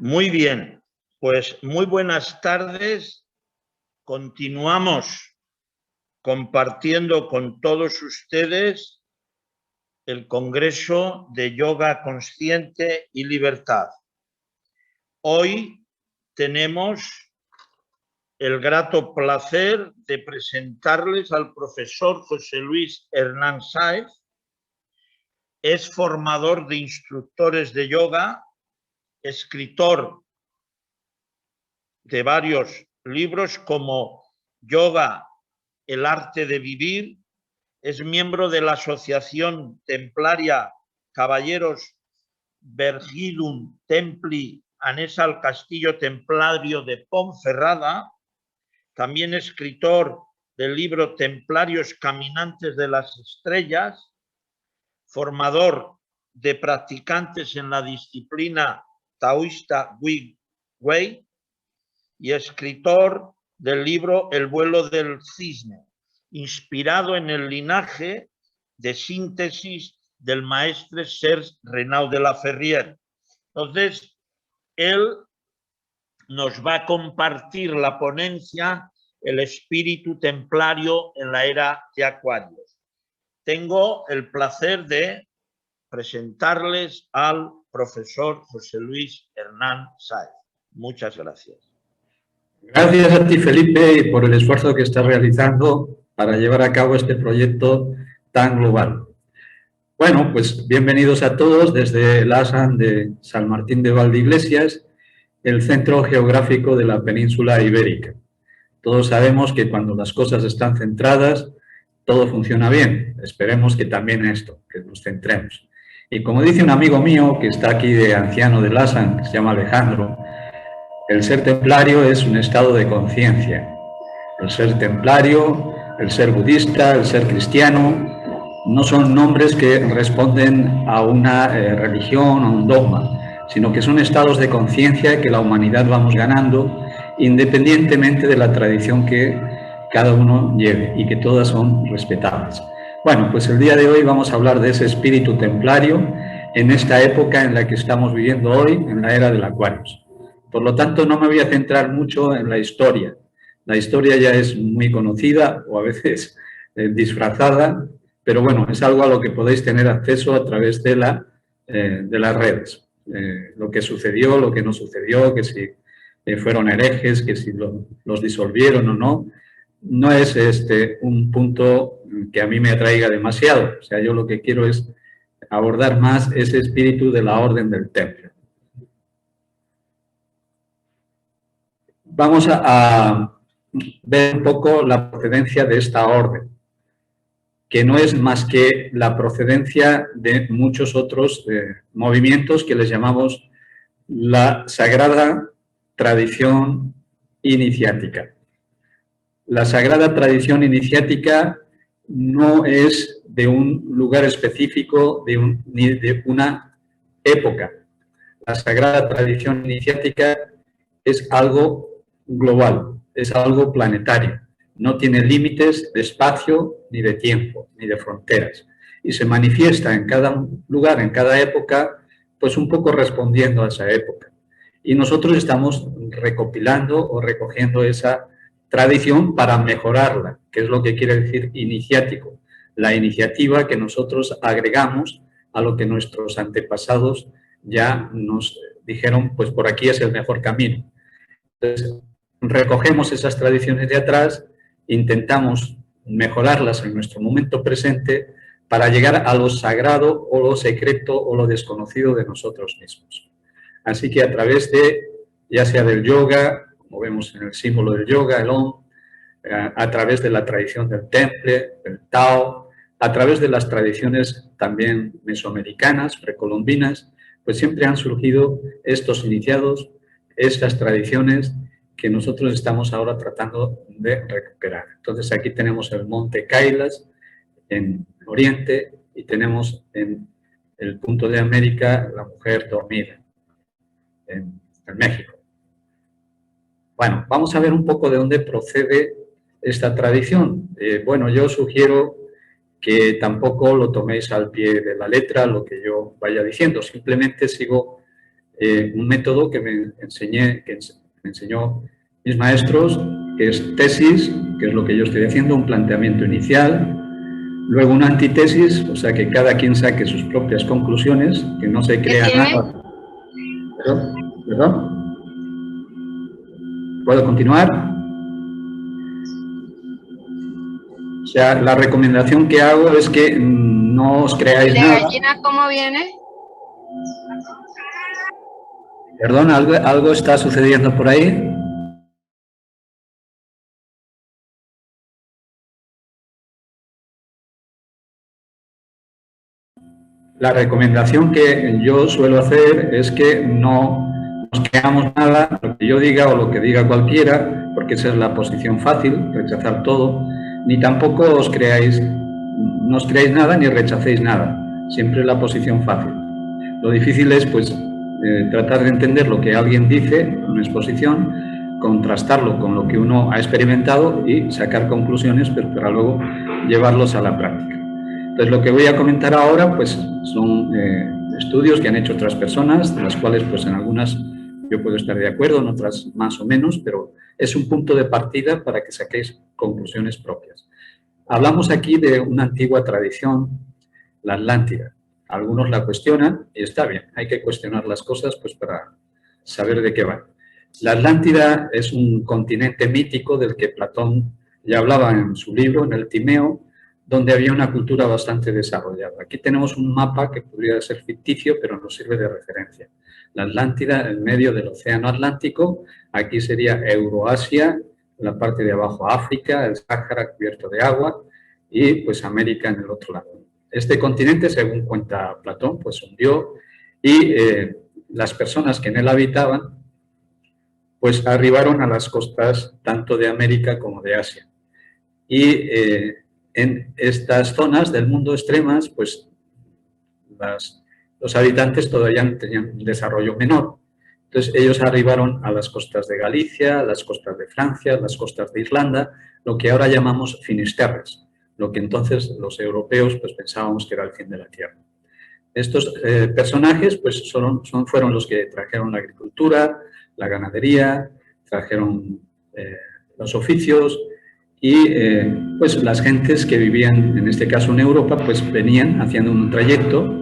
Muy bien, pues muy buenas tardes. Continuamos compartiendo con todos ustedes el Congreso de Yoga Consciente y Libertad. Hoy tenemos el grato placer de presentarles al profesor José Luis Hernán Sáez. Es formador de instructores de yoga, escritor de varios libros como Yoga, el arte de vivir, es miembro de la Asociación Templaria Caballeros Virgilum Templi Anesa al Castillo Templario de Ponferrada, también escritor del libro Templarios Caminantes de las Estrellas, formador de practicantes en la disciplina taoísta Wei Wei y escritor del libro El vuelo del cisne, inspirado en el linaje de síntesis del maestre Serge Renaud de la Ferrière. Entonces, él nos va a compartir la ponencia El espíritu templario en la era de Acuarios. Tengo el placer de presentarles al profesor José Luis Hernán Sáez. Muchas gracias. Gracias a ti, Felipe, por el esfuerzo que estás realizando para llevar a cabo este proyecto tan global. Bueno, pues bienvenidos a todos desde el ASAN de San Martín de Valdeiglesias, el centro geográfico de la península ibérica. Todos sabemos que cuando las cosas están centradas, todo funciona bien. Esperemos que también esto, que nos centremos. Y como dice un amigo mío que está aquí de anciano del ASAN, que se llama Alejandro, el ser templario es un estado de conciencia. El ser templario, el ser budista, el ser cristiano, no son nombres que responden a una religión o un dogma, sino que son estados de conciencia que la humanidad vamos ganando independientemente de la tradición que cada uno lleve y que todas son respetables. Bueno, pues el día de hoy vamos a hablar de ese espíritu templario en esta época en la que estamos viviendo hoy, en la era del Acuarios. Por lo tanto, no me voy a centrar mucho en la historia. La historia ya es muy conocida o a veces disfrazada, pero bueno, es algo a lo que podéis tener acceso a través de las redes. Lo que sucedió, lo que no sucedió, que si fueron herejes, que si los disolvieron o no, no es un punto que a mí me atraiga demasiado. O sea, yo lo que quiero es abordar más ese espíritu de la orden del templo. Vamos a ver un poco la procedencia de esta orden, que no es más que la procedencia de muchos otros movimientos que les llamamos la sagrada tradición iniciática. La sagrada tradición iniciática no es de un lugar específico ni de una época. La sagrada tradición iniciática es algo global, es algo planetario. No tiene límites de espacio, ni de tiempo, ni de fronteras. Y se manifiesta en cada lugar, en cada época, pues un poco respondiendo a esa época. Y nosotros estamos recopilando o recogiendo esa tradición para mejorarla, que es lo que quiere decir iniciático. La iniciativa que nosotros agregamos a lo que nuestros antepasados ya nos dijeron, pues por aquí es el mejor camino. Entonces, recogemos esas tradiciones de atrás, intentamos mejorarlas en nuestro momento presente para llegar a lo sagrado o lo secreto o lo desconocido de nosotros mismos. Así que a través de, ya sea del yoga, como vemos en el símbolo del yoga, el Om, a través de la tradición del temple, del Tao, a través de las tradiciones también mesoamericanas, precolombinas, pues siempre han surgido estos iniciados, estas tradiciones que nosotros estamos ahora tratando de recuperar. Entonces aquí tenemos el monte Kailas en Oriente y tenemos en el punto de América la mujer dormida en México. Bueno, vamos a ver un poco de dónde procede esta tradición. Bueno, yo sugiero que tampoco lo toméis al pie de la letra lo que yo vaya diciendo, simplemente sigo un método que me enseñó mis maestros, que es tesis, que es lo que yo estoy haciendo, un planteamiento inicial, luego una antítesis, o sea, que cada quien saque sus propias conclusiones, que no se crea nada. ¿Perdón? ¿Puedo continuar? O sea, la recomendación que hago es que no os creáis nada. ¿La gallina cómo viene? Perdón, ¿algo está sucediendo por ahí? La recomendación que yo suelo hacer es que no nos creamos nada, lo que yo diga o lo que diga cualquiera, porque esa es la posición fácil, rechazar todo, ni tampoco no os creáis nada ni rechacéis nada, siempre es la posición fácil. Lo difícil es, pues, tratar de entender lo que alguien dice en una exposición, contrastarlo con lo que uno ha experimentado y sacar conclusiones, pero para luego llevarlos a la práctica. Entonces, lo que voy a comentar ahora, pues, son estudios que han hecho otras personas, de las cuales, pues, en algunas yo puedo estar de acuerdo, en otras más o menos, pero es un punto de partida para que saquéis conclusiones propias. Hablamos aquí de una antigua tradición, la Atlántida. Algunos la cuestionan y está bien, hay que cuestionar las cosas, pues, para saber de qué van. La Atlántida es un continente mítico del que Platón ya hablaba en su libro, en el Timeo, donde había una cultura bastante desarrollada. Aquí tenemos un mapa que podría ser ficticio, pero nos sirve de referencia. La Atlántida, en medio del Océano Atlántico, aquí sería Euroasia, en la parte de abajo África, el Sáhara cubierto de agua y, pues, América en el otro lado. Este continente, según cuenta Platón, pues hundió y las personas que en él habitaban, pues arribaron a las costas tanto de América como de Asia. Y en estas zonas del mundo extremas, pues los habitantes todavía tenían un desarrollo menor. Entonces ellos arribaron a las costas de Galicia, a las costas de Francia, a las costas de Irlanda, lo que ahora llamamos Finisterres, lo que entonces los europeos, pues, pensábamos que era el fin de la tierra. Estos personajes, pues, fueron los que trajeron la agricultura, la ganadería, trajeron los oficios y pues las gentes que vivían, en este caso en Europa, pues venían haciendo un trayecto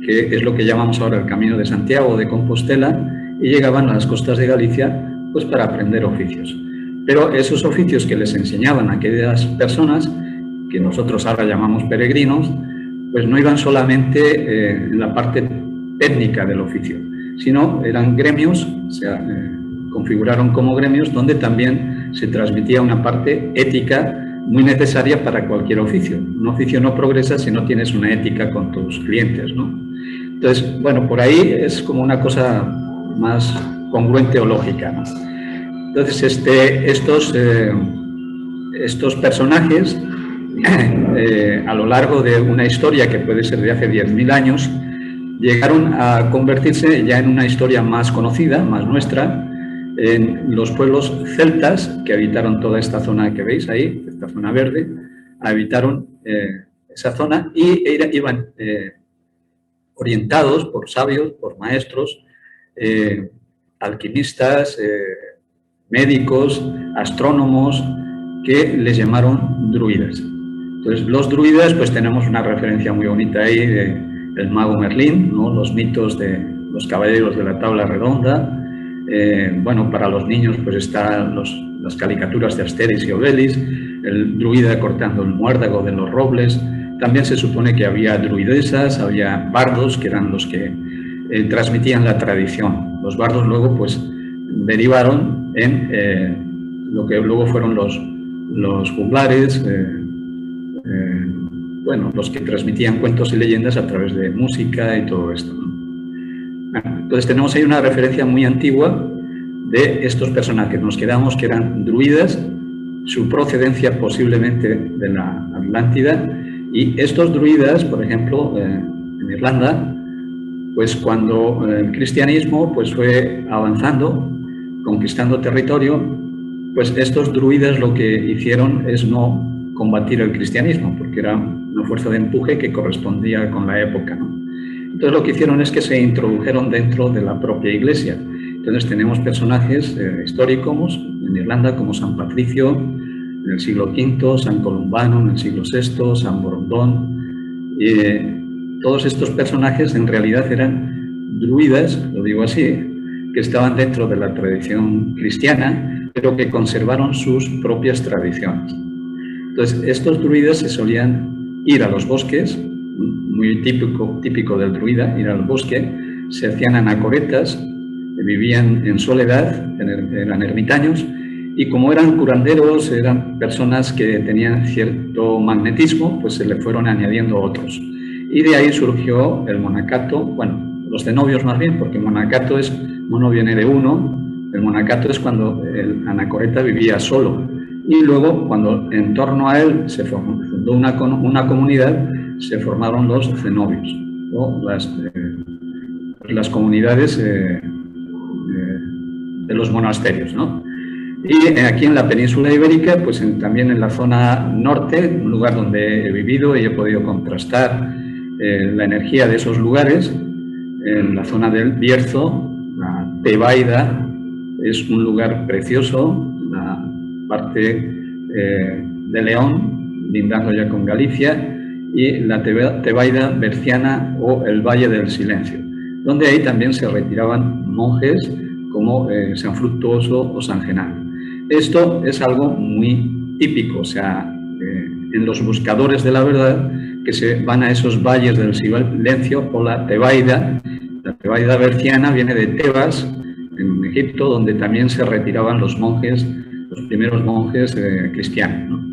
que es lo que llamamos ahora el Camino de Santiago o de Compostela, y llegaban a las costas de Galicia, pues, para aprender oficios. Pero esos oficios que les enseñaban a aquellas personas, que nosotros ahora llamamos peregrinos, pues no iban solamente en la parte técnica del oficio, sino eran gremios, se configuraron como gremios donde también se transmitía una parte ética muy necesaria para cualquier oficio. Un oficio no progresa si no tienes una ética con tus clientes, ¿no? Entonces, bueno, por ahí es como una cosa más congruente o lógica, ¿no? Entonces, estos personajes, a lo largo de una historia que puede ser de hace 10.000 años, llegaron a convertirse ya en una historia más conocida, más nuestra, en los pueblos celtas que habitaron toda esta zona que veis ahí, esta zona verde, habitaron esa zona y iban orientados por sabios, por maestros, alquimistas, médicos, astrónomos, que les llamaron druidas. Entonces, los druidas, pues tenemos una referencia muy bonita ahí del mago Merlín, ¿no? Los mitos de los caballeros de la tabla redonda. Bueno, para los niños, pues están las caricaturas de Asterix y Obelix, el druida cortando el muérdago de los robles. También se supone que había druidesas, había bardos, que eran los que transmitían la tradición. Los bardos luego, pues, derivaron en lo que luego fueron los juglares, bueno, los que transmitían cuentos y leyendas a través de música y todo esto, ¿no? Entonces tenemos ahí una referencia muy antigua de estos personajes. Nos quedamos que eran druidas, su procedencia posiblemente de la Atlántida, y estos druidas, por ejemplo, en Irlanda, pues cuando el cristianismo, pues, fue avanzando, conquistando territorio, pues estos druidas lo que hicieron es no combatir el cristianismo, porque era una fuerza de empuje que correspondía con la época, ¿no? Entonces lo que hicieron es que se introdujeron dentro de la propia iglesia. Entonces tenemos personajes históricos en Irlanda como San Patricio en el siglo V, San Columbano en el siglo VI, San Borondón. Todos estos personajes en realidad eran druidas, lo digo así, que estaban dentro de la tradición cristiana, pero que conservaron sus propias tradiciones. Entonces, estos druidas se solían ir a los bosques, muy típico del druida, ir al bosque, se hacían anacoretas, vivían en soledad, eran ermitaños, y como eran curanderos, eran personas que tenían cierto magnetismo, pues se le fueron añadiendo otros. Y de ahí surgió el monacato, bueno, los cenobios más bien, porque monacato es, mono viene de uno, el monacato es cuando el anacoreta vivía solo. Y luego, cuando en torno a él se fundó una comunidad, se formaron los cenobios, o las comunidades de los monasterios, ¿no? Y aquí en la península ibérica, pues también en la zona norte, un lugar donde he vivido y he podido contrastar la energía de esos lugares, en la zona del Bierzo, la Tebaida es un lugar precioso, la parte de León, lindando ya con Galicia, y la Tebaida berciana o el Valle del Silencio, donde ahí también se retiraban monjes como San Fructuoso o San Genaro. Esto es algo muy típico, o sea, en los buscadores de la verdad, que se van a esos valles del silencio o la Tebaida. La Tebaida berciana viene de Tebas, en Egipto, donde también se retiraban los monjes, los primeros monjes cristianos, ¿no?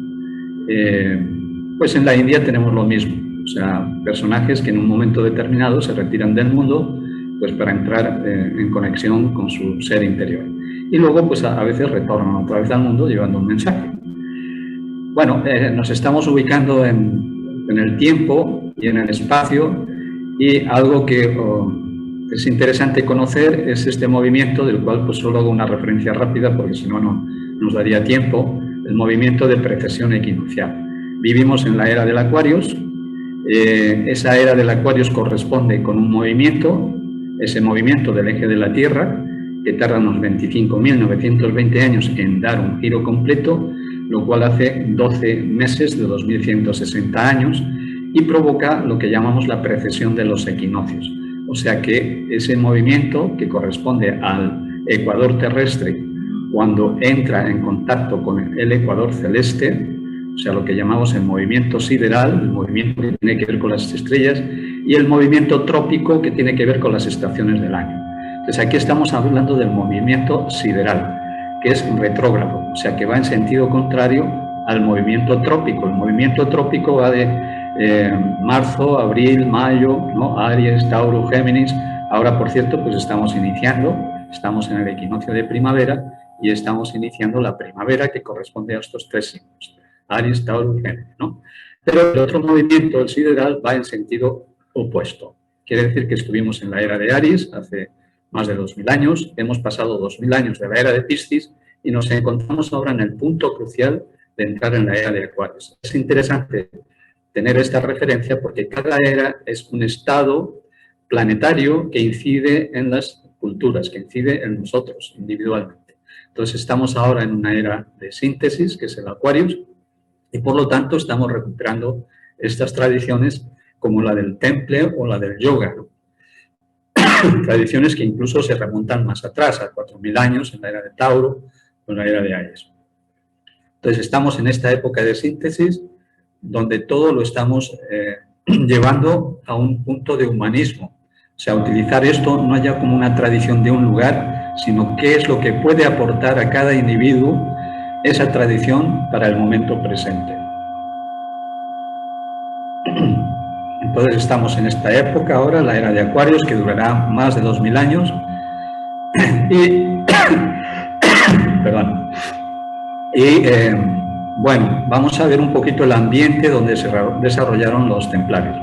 Pues en la India tenemos lo mismo, o sea, personajes que en un momento determinado se retiran del mundo pues para entrar en conexión con su ser interior. Y luego pues a veces retornan otra vez al mundo llevando un mensaje. Bueno, nos estamos ubicando en el tiempo y en el espacio, y algo que es interesante conocer es este movimiento, del cual pues solo hago una referencia rápida porque si no, no nos daría tiempo, el movimiento de precesión equinoccial. Vivimos en la era del Aquarius, esa era del Aquarius corresponde con un movimiento, ese movimiento del eje de la Tierra, que tarda unos 25.920 años en dar un giro completo, lo cual hace 12 meses de 2.160 años, y provoca lo que llamamos la precesión de los equinoccios. O sea que ese movimiento que corresponde al ecuador terrestre, cuando entra en contacto con el ecuador celeste, o sea, lo que llamamos el movimiento sideral, el movimiento que tiene que ver con las estrellas, y el movimiento trópico que tiene que ver con las estaciones del año. Entonces aquí estamos hablando del movimiento sideral, que es retrógrado, o sea, que va en sentido contrario al movimiento trópico. El movimiento trópico va de marzo, abril, mayo, ¿no? Aries, Tauro, Géminis. Ahora, por cierto, pues estamos iniciando, estamos en el equinoccio de primavera y estamos iniciando la primavera, que corresponde a estos tres signos, Aries, Tauro y Géminis, ¿no? Pero el otro movimiento, el sideral, va en sentido opuesto. Quiere decir que estuvimos en la era de Aries hace más de 2000 años, hemos pasado 2000 años de la era de Piscis y nos encontramos ahora en el punto crucial de entrar en la era de Acuarios. Es interesante tener esta referencia porque cada era es un estado planetario que incide en las culturas, que incide en nosotros individualmente. Entonces estamos ahora en una era de síntesis, que es el Acuarios, y por lo tanto estamos recuperando estas tradiciones como la del temple o la del yoga, ¿no? Tradiciones que incluso se remontan más atrás, a 4000 años, en la era de Tauro o en la era de Aries. Entonces estamos en esta época de síntesis donde todo lo estamos llevando a un punto de humanismo. O sea, utilizar esto no ya como una tradición de un lugar, sino qué es lo que puede aportar a cada individuo esa tradición para el momento presente. Entonces estamos en esta época ahora, la era de Acuarios, que durará más de 2000 años. Bueno, vamos a ver un poquito el ambiente donde se desarrollaron los templarios.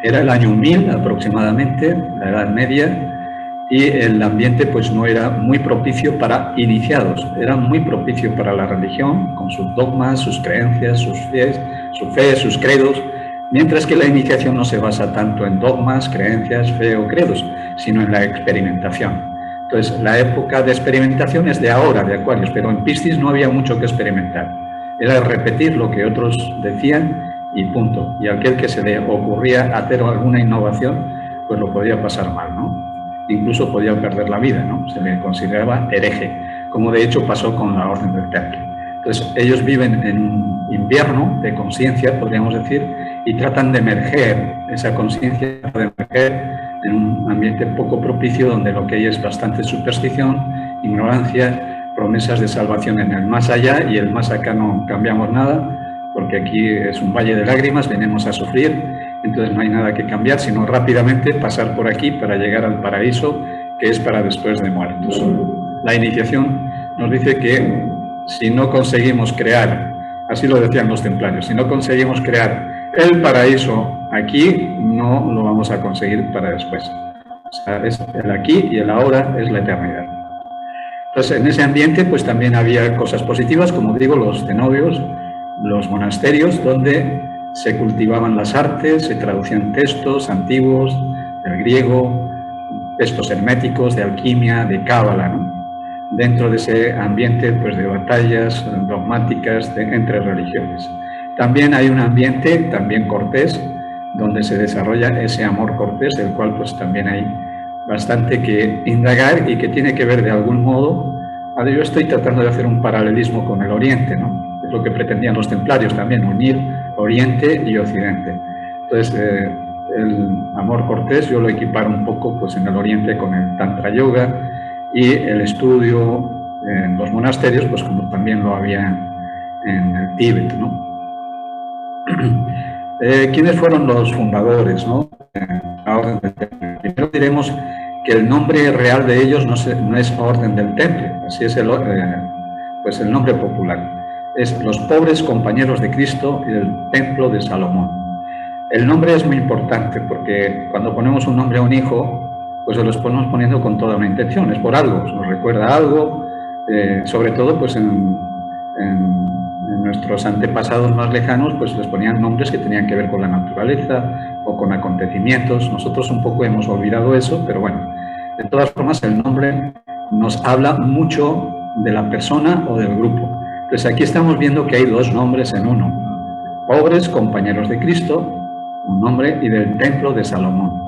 Era el año 1000 aproximadamente, la Edad Media, y el ambiente pues no era muy propicio para iniciados, era muy propicio para la religión, con sus dogmas, sus creencias, su fe, sus credos, Mientras que la iniciación no se basa tanto en dogmas, creencias, fe o credos, sino en la experimentación. Entonces, la época de experimentación es de ahora, de Acuarios, pero en Piscis no había mucho que experimentar. Era repetir lo que otros decían y punto. Y aquel que se le ocurría hacer alguna innovación, pues lo podía pasar mal, ¿no? Incluso podía perder la vida, ¿no? Se le consideraba hereje, como de hecho pasó con la Orden del Temple. Entonces, ellos viven en un invierno de conciencia, podríamos decir, y tratan de emerger esa conciencia, de emerger en un ambiente poco propicio donde lo que hay es bastante superstición, ignorancia, promesas de salvación en el más allá, y el más acá no cambiamos nada, porque aquí es un valle de lágrimas, venimos a sufrir, entonces no hay nada que cambiar, sino rápidamente pasar por aquí para llegar al paraíso, que es para después de muertos. La iniciación nos dice que si no conseguimos crear, así lo decían los templarios, si no conseguimos crear el paraíso aquí, no lo vamos a conseguir para después. O sea, es el aquí y el ahora es la eternidad. Entonces, en ese ambiente pues también había cosas positivas, como digo, los cenobios, los monasterios, donde se cultivaban las artes, se traducían textos antiguos del griego, textos herméticos, de alquimia, de cábala, ¿no? Dentro de ese ambiente pues, de batallas dogmáticas entre religiones. También hay un ambiente, también cortés, donde se desarrolla ese amor cortés, del cual pues también hay bastante que indagar y que tiene que ver de algún modo. Yo estoy tratando de hacer un paralelismo con el Oriente, ¿no? Es lo que pretendían los templarios también, unir Oriente y Occidente. Entonces, el amor cortés yo lo equiparo un poco pues, en el Oriente con el Tantra Yoga, y el estudio en los monasterios, pues como también lo había en el Tíbet, ¿no? ¿Quiénes fueron los fundadores, ¿no? La Orden del Temple. Primero diremos que el nombre real de ellos no es Orden del Temple, así es pues el nombre popular. Es los pobres compañeros de Cristo y del Templo de Salomón. El nombre es muy importante porque cuando ponemos un nombre a un hijo, pues se los ponemos poniendo con toda una intención, es por algo, nos recuerda algo, sobre todo pues en nuestros antepasados más lejanos, pues les ponían nombres que tenían que ver con la naturaleza o con acontecimientos. Nosotros un poco hemos olvidado eso, pero bueno, de todas formas el nombre nos habla mucho de la persona o del grupo. Entonces aquí estamos viendo que hay dos nombres en uno: pobres compañeros de Cristo, un nombre, y del Templo de Salomón.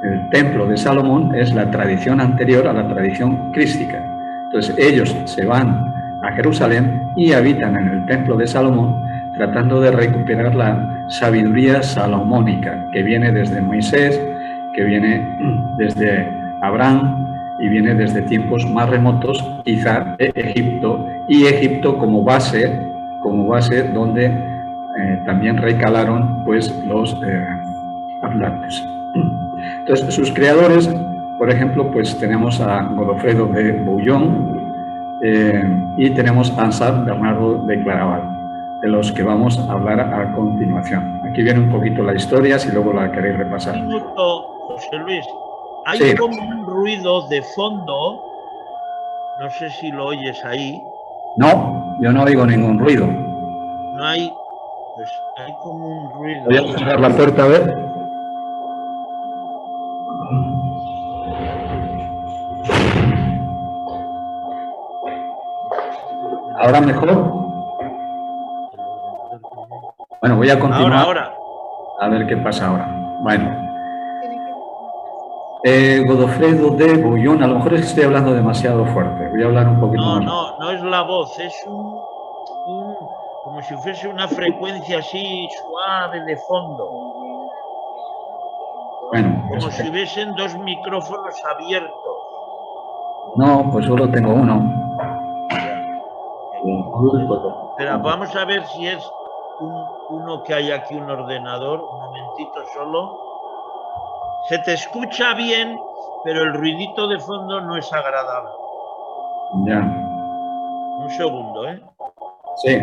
El Templo de Salomón es la tradición anterior a la tradición crística. Entonces ellos se van a Jerusalén y habitan en el Templo de Salomón, tratando de recuperar la sabiduría salomónica que viene desde Moisés, que viene desde Abraham y viene desde tiempos más remotos, quizá de Egipto, y Egipto como base donde también recalaron pues los atlantes. Entonces, sus creadores, por ejemplo, pues tenemos a Godofredo de Bouillon y tenemos a San Bernardo de Claraval, de los que vamos a hablar a continuación. Aquí viene un poquito la historia, si luego la queréis repasar. Un minuto, José Luis. Hay como un ruido de fondo, no sé si lo oyes ahí. No, yo no oigo ningún ruido. No hay, pues hay como un ruido. Voy a cerrar la puerta a ver. ¿Ahora mejor? Bueno, voy a continuar. Ahora. A ver qué pasa ahora. Bueno. Godofredo de Bouillon, a lo mejor es que estoy hablando demasiado fuerte. Voy a hablar un poquito más. No es la voz, es como si fuese una frecuencia así suave de fondo. Bueno, como si hubiesen dos micrófonos abiertos. No, pues solo tengo uno. Espera, vamos a ver si es uno que hay aquí, un ordenador. Un momentito solo. Se te escucha bien, pero el ruidito de fondo no es agradable. Ya. Un segundo, ¿eh? Sí.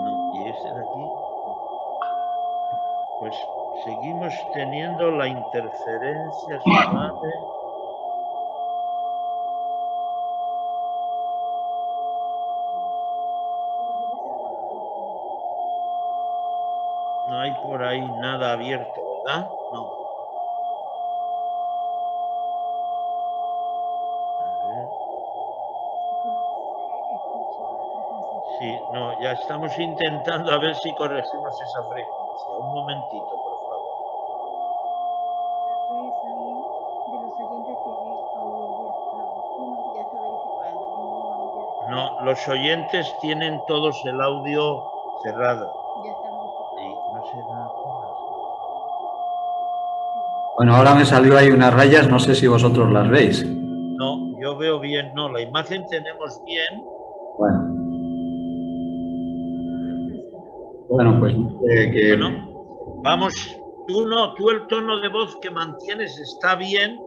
No, y ese de aquí. Pues seguimos teniendo la interferencia suave. No hay por ahí nada abierto, ¿verdad? No. A ver. Sí, no, ya estamos intentando a ver si corregimos esa frecuencia. Un momentito, por favor. No, los oyentes tienen todos el audio cerrado. Y no sé nada. Bueno, ahora me salió ahí unas rayas, no sé si vosotros las veis. No, yo veo bien, no, la imagen tenemos bien. Bueno, pues Bueno, vamos, tú el tono de voz que mantienes está bien,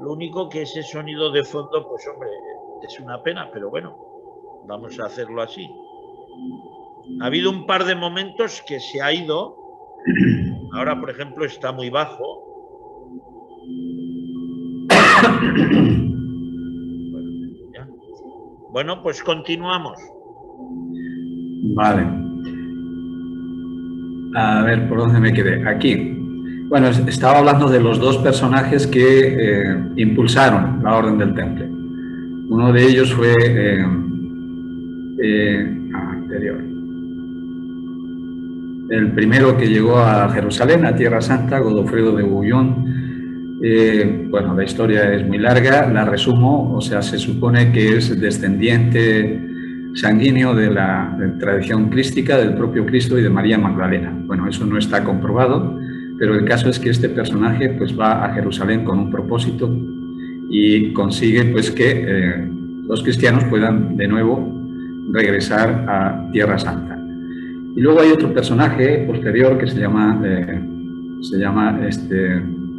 lo único que ese sonido de fondo, pues hombre, es una pena, pero bueno, vamos a hacerlo así. Ha habido un par de momentos que se ha ido, ahora por ejemplo está muy bajo. Bueno, pues continuamos. Vale. A ver, ¿por dónde me quedé? Aquí. Bueno, estaba hablando de los dos personajes que impulsaron la Orden del Temple. Uno de ellos fue anterior. El primero que llegó a Jerusalén, a Tierra Santa, Godofredo de Bouillon. Bueno, la historia es muy larga, la resumo, o sea, se supone que es descendiente sanguíneo de la tradición crística del propio Cristo y de María Magdalena. Bueno, eso no está comprobado, pero el caso es que este personaje pues va a Jerusalén con un propósito y consigue pues que los cristianos puedan de nuevo regresar a Tierra Santa. Y luego hay otro personaje posterior que se llama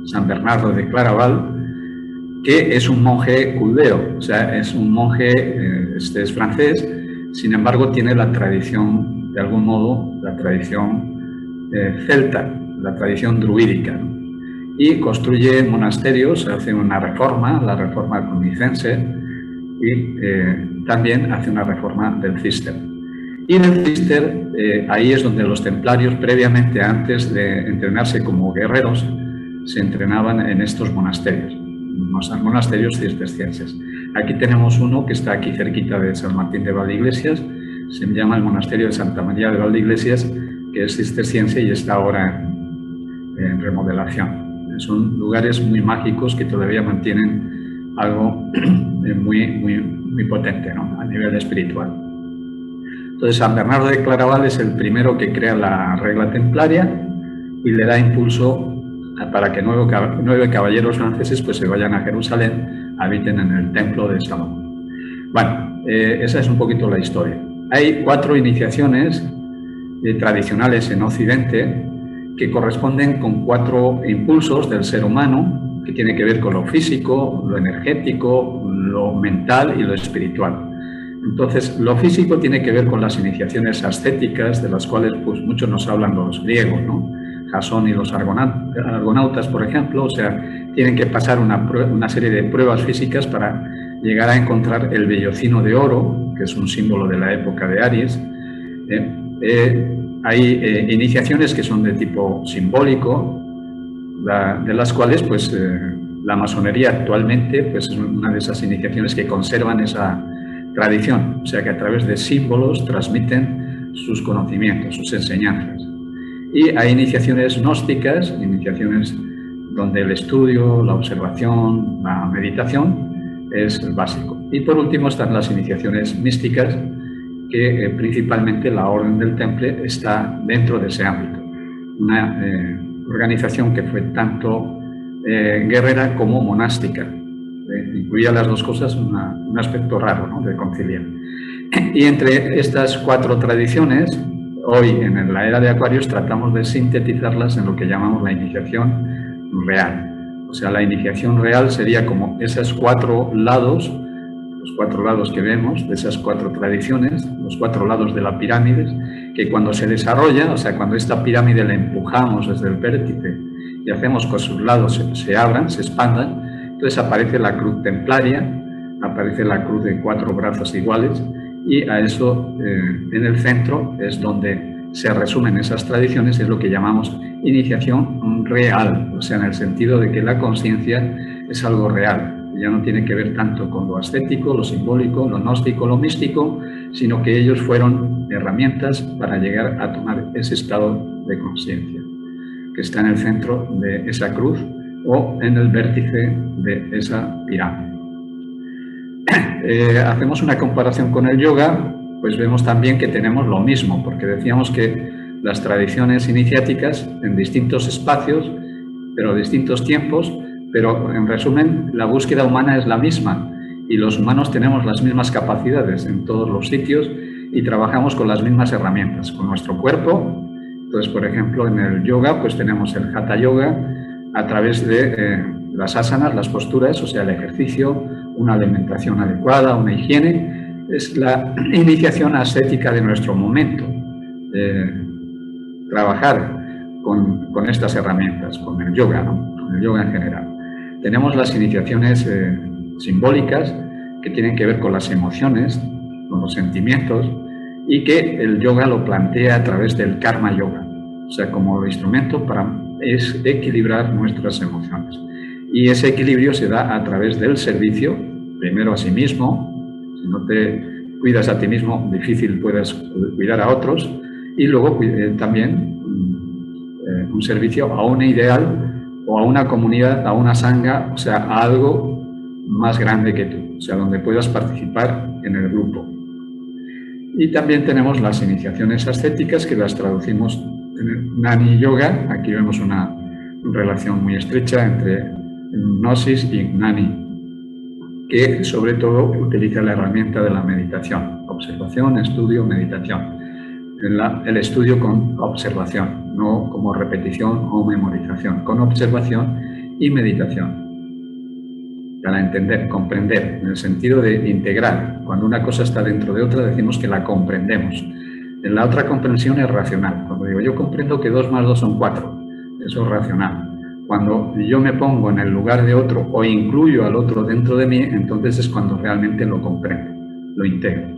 San Bernardo de Claraval, que es un monje judeo, o sea, es un monje, es francés, sin embargo tiene la tradición, de algún modo, la tradición celta, la tradición druídica, ¿no? Y construye monasterios, hace una reforma, la reforma clunicense, y también hace una reforma del Cister. Y en el Cister, ahí es donde los templarios, previamente, antes de entrenarse como guerreros, se entrenaban en estos monasterios, monasterios cistercienses. Aquí tenemos uno que está aquí cerquita de San Martín de Valdeiglesias, se llama el Monasterio de Santa María de Valdeiglesias, que es cisterciense y está ahora en remodelación. Son lugares muy mágicos que todavía mantienen algo muy potente, ¿no?, a nivel espiritual. Entonces, San Bernardo de Claraval es el primero que crea la regla templaria y le da impulso para que 9 caballeros franceses pues se vayan a Jerusalén, habiten en el templo de Salomón. Bueno, esa es un poquito la historia. Hay 4 iniciaciones tradicionales en Occidente que corresponden con 4 impulsos del ser humano, que tiene que ver con lo físico, lo energético, lo mental y lo espiritual. Entonces, lo físico tiene que ver con las iniciaciones ascéticas, de las cuales pues, muchos nos hablan los griegos, ¿no? Jasón y los argonautas, por ejemplo, o sea, tienen que pasar una serie de pruebas físicas para llegar a encontrar el vellocino de oro, que es un símbolo de la época de Aries. Hay iniciaciones que son de tipo simbólico, de las cuales pues, la masonería actualmente pues, es una de esas iniciaciones que conservan esa tradición, o sea que a través de símbolos transmiten sus conocimientos, sus enseñanzas. Y hay iniciaciones gnósticas, iniciaciones donde el estudio, la observación, la meditación es el básico. Y por último están las iniciaciones místicas, que principalmente la Orden del Temple está dentro de ese ámbito. Una organización que fue tanto guerrera como monástica. Incluía las dos cosas, un aspecto raro, ¿no?, de conciliar. Y entre estas 4 tradiciones, hoy en la era de Acuarios tratamos de sintetizarlas en lo que llamamos la iniciación real. O sea, la iniciación real sería como esos 4 lados, los 4 lados que vemos de esas 4 tradiciones, los 4 lados de la pirámide, que cuando se desarrolla, o sea, cuando esta pirámide la empujamos desde el vértice y hacemos que sus lados se abran, se expandan, entonces aparece la cruz templaria, aparece la cruz de 4 brazos iguales y a eso en el centro es donde se resumen esas tradiciones es lo que llamamos iniciación real, o sea, en el sentido de que la conciencia es algo real. Ya no tiene que ver tanto con lo ascético, lo simbólico, lo gnóstico, lo místico, sino que ellos fueron herramientas para llegar a tomar ese estado de conciencia, que está en el centro de esa cruz o en el vértice de esa pirámide. Hacemos una comparación con el yoga, pues vemos también que tenemos lo mismo, porque decíamos que las tradiciones iniciáticas en distintos espacios, pero distintos tiempos, pero en resumen, la búsqueda humana es la misma y los humanos tenemos las mismas capacidades en todos los sitios y trabajamos con las mismas herramientas, con nuestro cuerpo. Entonces, por ejemplo, en el yoga, pues tenemos el Hatha Yoga a través de las asanas, las posturas, o sea, el ejercicio, una alimentación adecuada, una higiene, es la iniciación ascética de nuestro momento. Trabajar con estas herramientas, con el yoga, ¿no? Con el yoga en general. Tenemos las iniciaciones simbólicas que tienen que ver con las emociones, con los sentimientos, y que el yoga lo plantea a través del karma yoga, o sea, como instrumento para equilibrar nuestras emociones. Y ese equilibrio se da a través del servicio, primero a sí mismo. Si no te cuidas a ti mismo, difícil puedes cuidar a otros, y luego también un servicio a un ideal o a una comunidad, a una sangha, o sea, a algo más grande que tú, o sea, donde puedas participar en el grupo. Y también tenemos las iniciaciones ascéticas, que las traducimos en Gnani Yoga. Aquí vemos una relación muy estrecha entre Gnosis y Gnani, que sobre todo utiliza la herramienta de la meditación, observación, estudio, meditación. El estudio con observación, no como repetición o memorización, con observación y meditación. Para entender, comprender, en el sentido de integrar. Cuando una cosa está dentro de otra, decimos que la comprendemos. En la otra comprensión es racional. Cuando digo yo comprendo que 2 más 2 son 4, eso es racional. Cuando yo me pongo en el lugar de otro o incluyo al otro dentro de mí, entonces es cuando realmente lo comprendo, lo integro.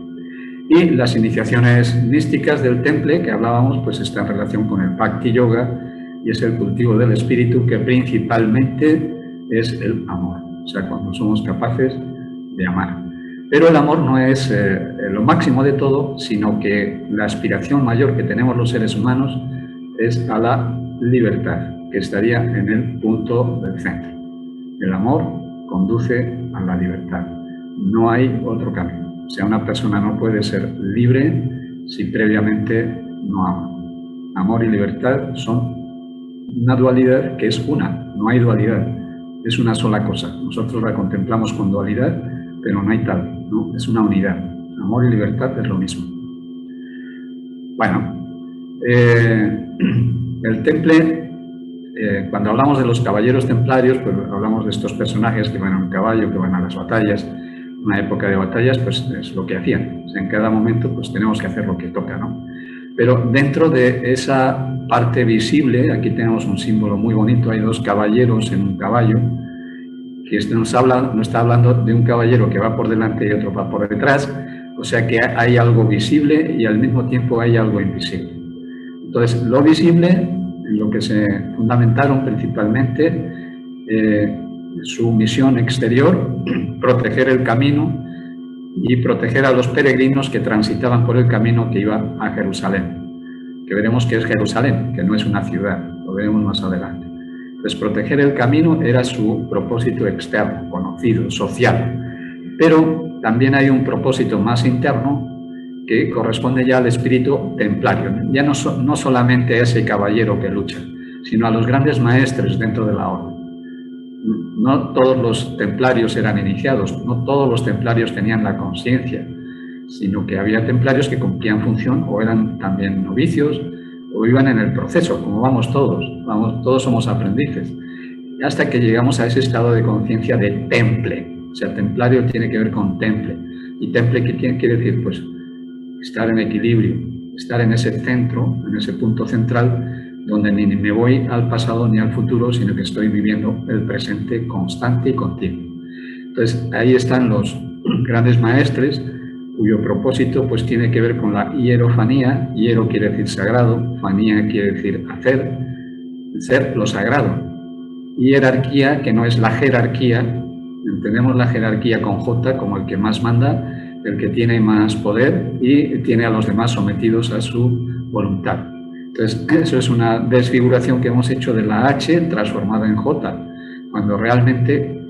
Y las iniciaciones místicas del temple que hablábamos, pues está en relación con el Bhakti Yoga, y es el cultivo del espíritu, que principalmente es el amor. O sea, cuando somos capaces de amar. Pero el amor no es lo máximo de todo, sino que la aspiración mayor que tenemos los seres humanos es a la libertad, que estaría en el punto del centro. El amor conduce a la libertad. No hay otro camino. O sea, una persona no puede ser libre si previamente no ama. Amor y libertad son una dualidad que es una, no hay dualidad. Es una sola cosa. Nosotros la contemplamos con dualidad, pero no hay tal, ¿no? Es una unidad. Amor y libertad es lo mismo. Bueno, el temple, cuando hablamos de los caballeros templarios, pues hablamos de estos personajes que van a un caballo, que van a las batallas. Una época de batallas, pues es lo que hacían. O sea, en cada momento, pues tenemos que hacer lo que toca, ¿no? Pero dentro de esa parte visible, aquí tenemos un símbolo muy bonito, hay 2 caballeros en un caballo, que nos está hablando de un caballero que va por delante y otro va por detrás, o sea que hay algo visible y al mismo tiempo hay algo invisible. Entonces, lo visible, en lo que se fundamentaron principalmente, su misión exterior, proteger el camino y proteger a los peregrinos que transitaban por el camino que iba a Jerusalén, que veremos que es Jerusalén, que no es una ciudad, lo veremos más adelante. Entonces, proteger el camino era su propósito externo, conocido, social, pero también hay un propósito más interno que corresponde ya al espíritu templario, ya no solamente a ese caballero que lucha, sino a los grandes maestres dentro de la orden. No todos los templarios eran iniciados, no todos los templarios tenían la conciencia, sino que había templarios que cumplían función o eran también novicios o iban en el proceso, como vamos, todos somos aprendices, hasta que llegamos a ese estado de conciencia de temple. O sea, templario tiene que ver con temple. ¿Y temple qué quiere decir? Pues estar en equilibrio, estar en ese centro, en ese punto central, donde ni me voy al pasado ni al futuro, sino que estoy viviendo el presente constante y continuo. Entonces, ahí están los grandes maestres, cuyo propósito pues tiene que ver con la hierofanía. Hiero quiere decir sagrado, fanía quiere decir hacer, ser lo sagrado. Hierarquía, que no es la jerarquía, entendemos la jerarquía con J como el que más manda, el que tiene más poder y tiene a los demás sometidos a su voluntad. Entonces, eso es una desfiguración que hemos hecho de la H transformada en J, cuando realmente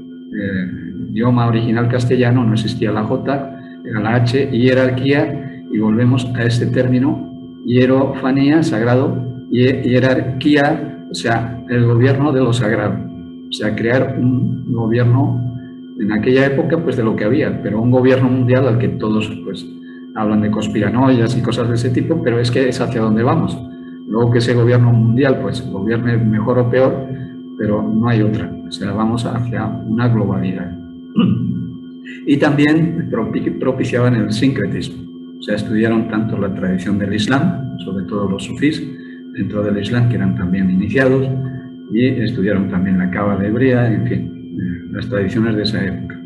idioma original castellano no existía la J, era la H, hierarquía, y volvemos a este término, hierofanía, sagrado, y jerarquía, o sea, el gobierno de lo sagrado. O sea, crear un gobierno en aquella época, pues de lo que había, pero un gobierno mundial al que todos, pues, hablan de conspiranoias y cosas de ese tipo, pero es que es hacia donde vamos. Luego que ese gobierno mundial, pues, gobierne mejor o peor, pero no hay otra. O sea, vamos hacia una globalidad. Y también propiciaban el sincretismo. O sea, estudiaron tanto la tradición del Islam, sobre todo los sufís, dentro del Islam, que eran también iniciados, y estudiaron también la cábala hebrea, en fin, las tradiciones de esa época.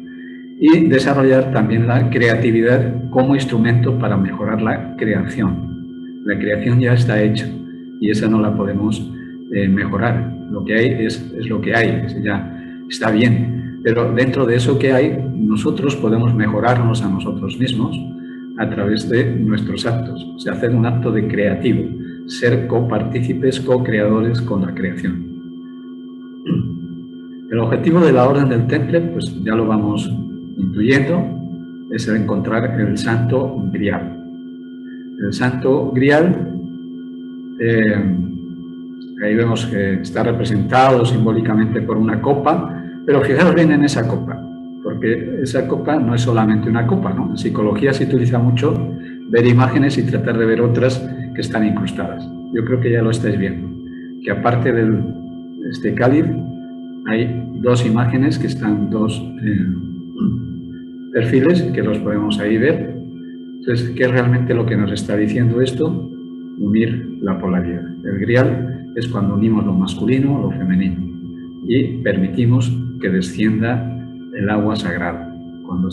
Y desarrollar también la creatividad como instrumento para mejorar la creación. La creación ya está hecha y esa no la podemos mejorar. Lo que hay es lo que hay, ya está bien. Pero dentro de eso que hay, nosotros podemos mejorarnos a nosotros mismos a través de nuestros actos. O sea, hacer un acto de creativo, ser copartícipes, co-creadores con la creación. El objetivo de la Orden del Temple, pues ya lo vamos intuyendo, es el encontrar el Santo Grial. El Santo Grial, ahí vemos que está representado simbólicamente por una copa, pero fijaros bien en esa copa, porque esa copa no es solamente una copa, ¿no? En psicología se utiliza mucho ver imágenes y tratar de ver otras que están incrustadas. Yo creo que ya lo estáis viendo, que aparte de este cáliz, hay dos imágenes que están, dos perfiles que los podemos ahí ver. Entonces, ¿qué es realmente lo que nos está diciendo esto? Unir la polaridad. El grial es cuando unimos lo masculino a lo femenino y permitimos que descienda el agua sagrada, cuando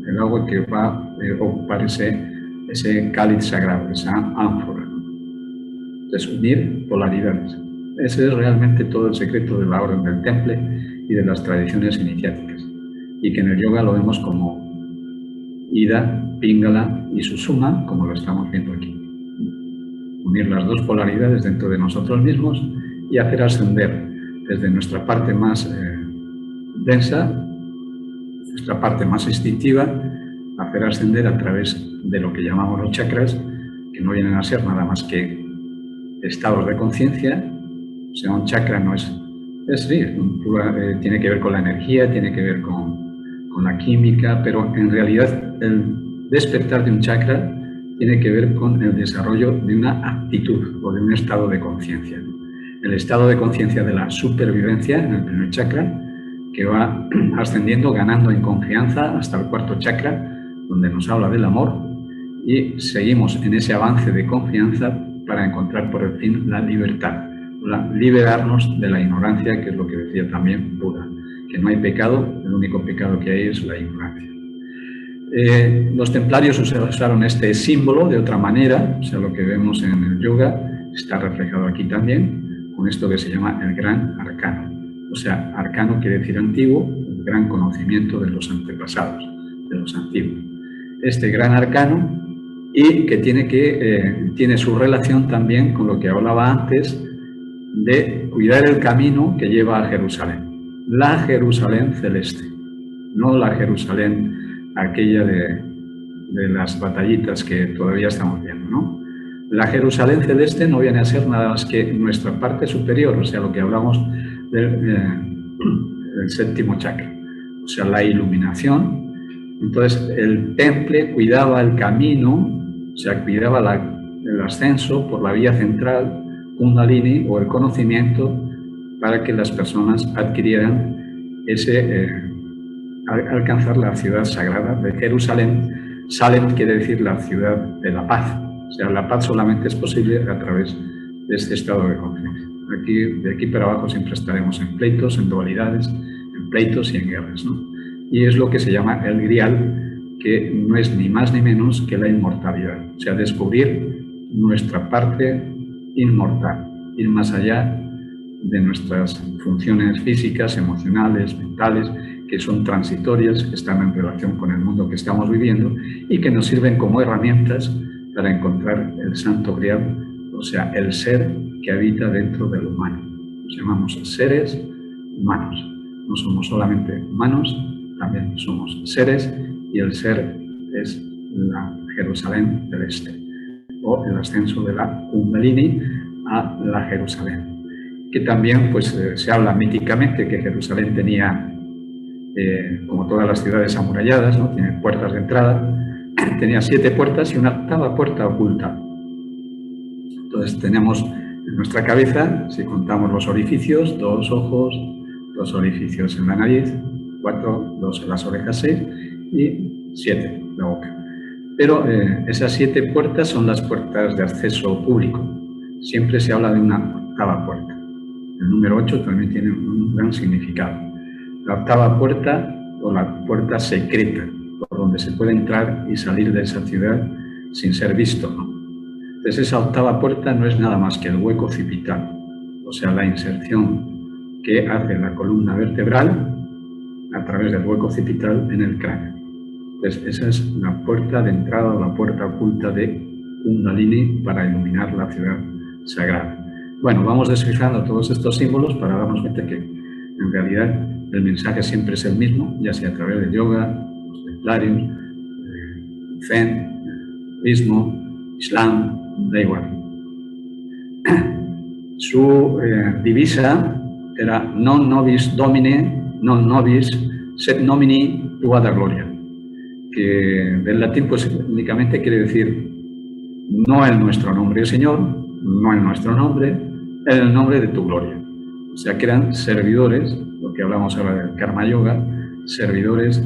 el agua que va a ocupar ese cáliz sagrado, esa ánfora. Entonces, unir polaridades. Ese es realmente todo el secreto de la Orden del Temple y de las tradiciones iniciáticas. Y que en el yoga lo vemos como Ida, Pingala y Susuma, como lo estamos viendo aquí. Unir las dos polaridades dentro de nosotros mismos y hacer ascender desde nuestra parte más densa, nuestra parte más instintiva, hacer ascender a través de lo que llamamos los chakras, que no vienen a ser nada más que estados de conciencia. O sea, un chakra no es tiene que ver con la energía, tiene que ver con la química, pero en realidad el despertar de un chakra tiene que ver con el desarrollo de una actitud o de un estado de conciencia. El estado de conciencia de la supervivencia en el primer chakra, que va ascendiendo, ganando en confianza hasta el cuarto chakra, donde nos habla del amor, y seguimos en ese avance de confianza para encontrar por el fin la libertad. Liberarnos de la ignorancia, que es lo que decía también Buda, que no hay pecado, el único pecado que hay es la ignorancia. Los templarios usaron este símbolo de otra manera, o sea, lo que vemos en el yoga está reflejado aquí también, con esto que se llama el gran arcano. O sea, arcano quiere decir antiguo, el gran conocimiento de los antepasados, de los antiguos. Este gran arcano, y que tiene su relación también con lo que hablaba antes, de cuidar el camino que lleva a Jerusalén. La Jerusalén celeste, no la Jerusalén aquella de las batallitas que todavía estamos viendo, ¿no? La Jerusalén celeste no viene a ser nada más que nuestra parte superior, o sea, lo que hablamos del séptimo chakra, o sea, la iluminación. Entonces, el temple cuidaba el camino, o sea, cuidaba el ascenso por la vía central, Kundalini, o el conocimiento, para que las personas adquirieran alcanzar la ciudad sagrada de Jerusalén. Salem quiere decir la ciudad de la paz. O sea, la paz solamente es posible a través de este estado de conciencia. De aquí para abajo siempre estaremos en pleitos, en dualidades, en pleitos y en guerras, ¿no? Y es lo que se llama el grial, que no es ni más ni menos que la inmortalidad. O sea, descubrir nuestra parte inmortal, ir más allá de nuestras funciones físicas, emocionales, mentales, que son transitorias, que están en relación con el mundo que estamos viviendo y que nos sirven como herramientas para encontrar el santo grial, o sea, el ser que habita dentro del humano. Nos llamamos seres humanos. No somos solamente humanos, también somos seres, y el ser es la Jerusalén del Este, o el ascenso de la Kundalini a la Jerusalén. Que también pues, se habla míticamente que Jerusalén tenía, como todas las ciudades amuralladas, ¿no? Tiene puertas de entrada, tenía 7 puertas y una 8ª puerta oculta. Entonces tenemos en nuestra cabeza, si contamos los orificios, 2 ojos, 2 orificios en la nariz, 4, 2 en las orejas, 6 y 7 la boca. Pero esas 7 puertas son las puertas de acceso público. Siempre se habla de una 8ª puerta. El número 8 también tiene un gran significado. La 8ª puerta, o la puerta secreta, por donde se puede entrar y salir de esa ciudad sin ser visto, ¿no? Entonces esa 8ª puerta no es nada más que el hueco occipital, o sea, la inserción que hace la columna vertebral a través del hueco occipital en el cráneo. Entonces esa es la puerta de entrada o la puerta oculta de Kundalini para iluminar la ciudad sagrada. Bueno, vamos descifrando todos estos símbolos para darnos cuenta que en realidad el mensaje siempre es el mismo, ya sea a través del yoga, los templarios, Zen, budismo, Islam, da igual. Su divisa era non nobis domine, non nobis, sed nomini tua da gloria, que del latín pues únicamente quiere decir no en nuestro nombre, Señor, no en nuestro nombre, en el nombre de tu gloria. O sea, que eran servidores, lo que hablamos ahora del Karma Yoga, servidores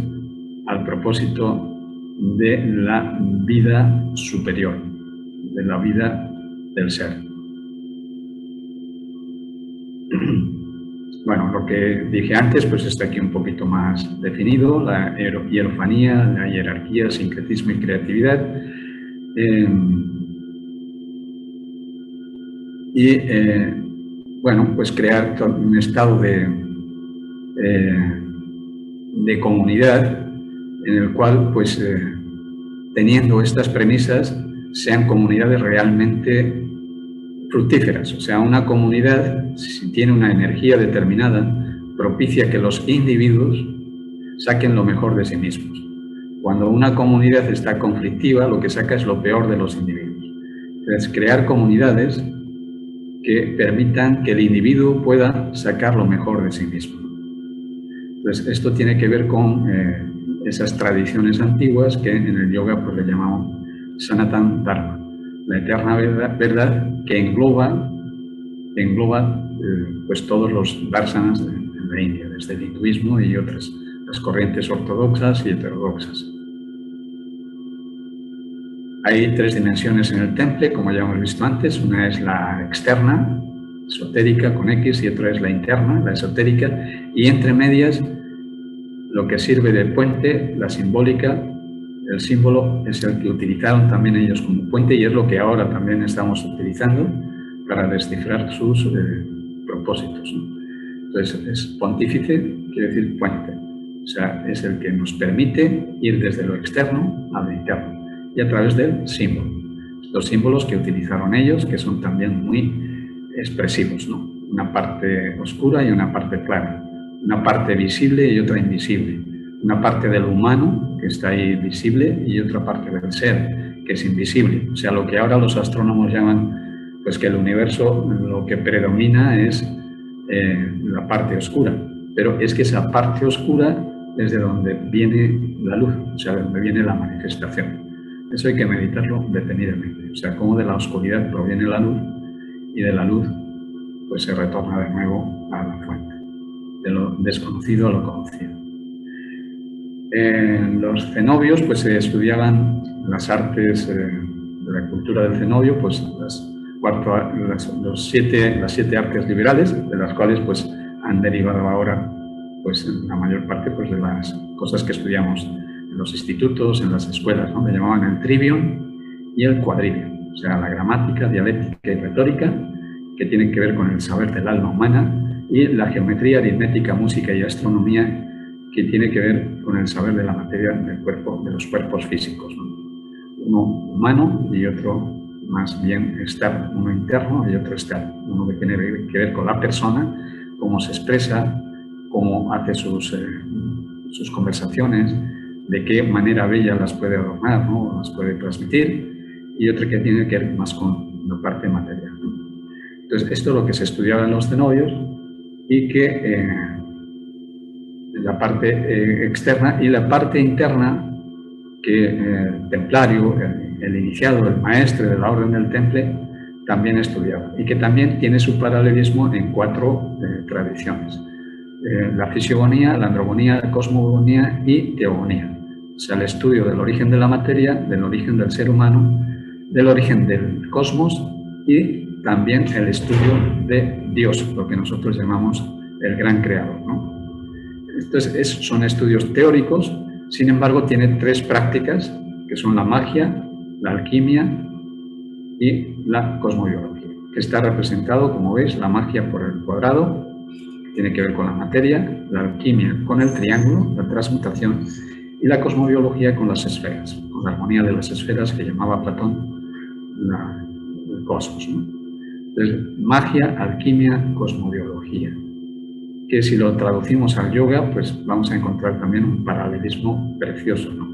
al propósito de la vida superior, de la vida del ser. Bueno, lo que dije antes, pues está aquí un poquito más definido, la hierofanía, la jerarquía, sincretismo y creatividad. Bueno, pues crear un estado de comunidad en el cual, pues, teniendo estas premisas, sean comunidades realmente fructíferas. O sea, una comunidad, si tiene una energía determinada, propicia que los individuos saquen lo mejor de sí mismos. Cuando una comunidad está conflictiva, lo que saca es lo peor de los individuos. Entonces, crear comunidades que permitan que el individuo pueda sacar lo mejor de sí mismo. Entonces, esto tiene que ver con esas tradiciones antiguas que en el yoga pues le llamamos Sanatana Dharma, la eterna verdad que engloba pues todos los darsanas de la India, desde el hinduismo y otras, las corrientes ortodoxas y heterodoxas. Hay 3 dimensiones en el temple, como ya hemos visto antes. Una es la externa, esotérica, con X, y otra es la interna, la esotérica. Y entre medias, lo que sirve de puente, la simbólica, el símbolo es el que utilizaron también ellos como puente y es lo que ahora también estamos utilizando para descifrar sus propósitos, ¿no? Entonces, es pontífice, quiere decir puente. O sea, es el que nos permite ir desde lo externo a lo interno. Y a través del símbolo. Los símbolos que utilizaron ellos, que son también muy expresivos, ¿no? Una parte oscura y una parte clara. Una parte visible y otra invisible. Una parte del humano, que está ahí visible, y otra parte del ser, que es invisible. O sea, lo que ahora los astrónomos llaman, pues que el universo lo que predomina es la parte oscura. Pero es que esa parte oscura es de donde viene la luz, o sea, de donde viene la manifestación. Eso hay que meditarlo detenidamente. O sea, cómo de la oscuridad proviene la luz y de la luz pues se retorna de nuevo a la fuente, de lo desconocido a lo conocido. En los cenobios pues se estudiaban las artes de la cultura del cenobio, pues las 7 artes liberales, de las cuales pues han derivado ahora pues la mayor parte pues de las cosas que estudiamos los institutos, en las escuelas, ¿no? Me llamaban el trivium y el quadrivium, o sea, la gramática, dialéctica y retórica, que tienen que ver con el saber del alma humana, y la geometría, aritmética, música y astronomía, que tiene que ver con el saber de la materia del cuerpo, de los cuerpos físicos, ¿no? Uno humano y otro más bien externo, uno interno y otro externo, uno que tiene que ver con la persona, cómo se expresa, cómo hace sus conversaciones, de qué manera bella las puede adornar, ¿no? Las puede transmitir, y otro que tiene que ver más con la parte material, ¿no? Entonces, esto es lo que se estudiaba en los cenobios, y que la parte externa y la parte interna, que el templario, el iniciado, el maestre de la Orden del Temple, también estudiaba, y que también tiene su paralelismo en 4 tradiciones: la fisiogonía, la androgonía, la cosmogonía y teogonía. O sea, el estudio del origen de la materia, del origen del ser humano, del origen del cosmos, y también el estudio de Dios, lo que nosotros llamamos el gran creador, ¿no? Entonces, son estudios teóricos. Sin embargo, tiene 3 prácticas, que son la magia, la alquimia y la cosmobiología, que está representado, como veis, la magia por el cuadrado, que tiene que ver con la materia, la alquimia con el triángulo, la transmutación, y la cosmobiología con las esferas, con la armonía de las esferas, que llamaba Platón el cosmos, ¿no? Entonces, magia, alquimia, cosmobiología, que si lo traducimos al yoga, pues vamos a encontrar también un paralelismo precioso, ¿no?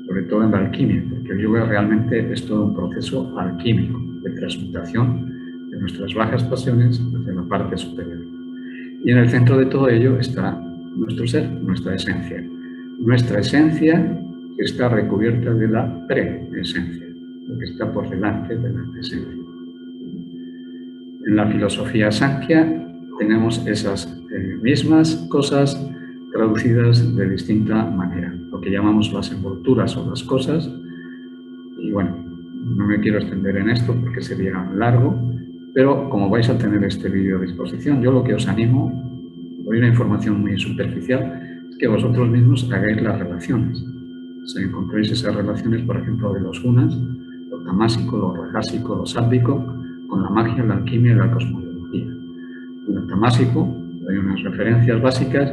Sobre todo en la alquimia, porque el yoga realmente es todo un proceso alquímico de transmutación de nuestras bajas pasiones hacia la parte superior. Y en el centro de todo ello está nuestro ser, nuestra esencia. Nuestra esencia, que está recubierta de la preesencia, lo que está por delante de la esencia. En la filosofía Sankhya tenemos esas mismas cosas traducidas de distinta manera, lo que llamamos las envolturas o las cosas. Y bueno, no me quiero extender en esto porque sería largo, pero como vais a tener este vídeo a disposición, yo lo que os animo, doy una información muy superficial, es que vosotros mismos hagáis las relaciones. Si encontréis esas relaciones, por ejemplo, de los gunas, lo tamásico, lo rajásico, lo sádvico, con la magia, la alquimia y la cosmología. En el tamásico hay unas referencias básicas,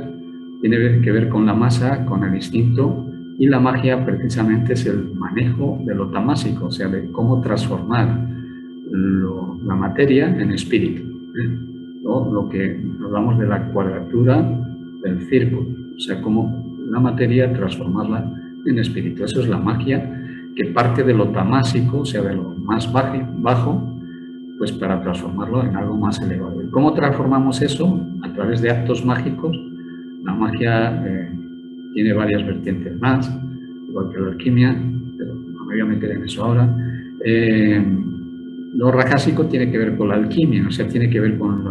tiene que ver con la masa, con el instinto, y la magia precisamente es el manejo de lo tamásico, o sea, de cómo transformar la materia en espíritu, o lo que hablamos de la cuadratura del círculo, o sea, cómo la materia transformarla en espíritu. Eso es la magia, que parte de lo tamásico, o sea, de lo más bajo, pues para transformarlo en algo más elevado. ¿Y cómo transformamos eso? A través de actos mágicos. La magia tiene varias vertientes más, igual que la alquimia, pero no me voy a meter en eso ahora. Lo rajásico tiene que ver con la alquimia, o sea, tiene que ver con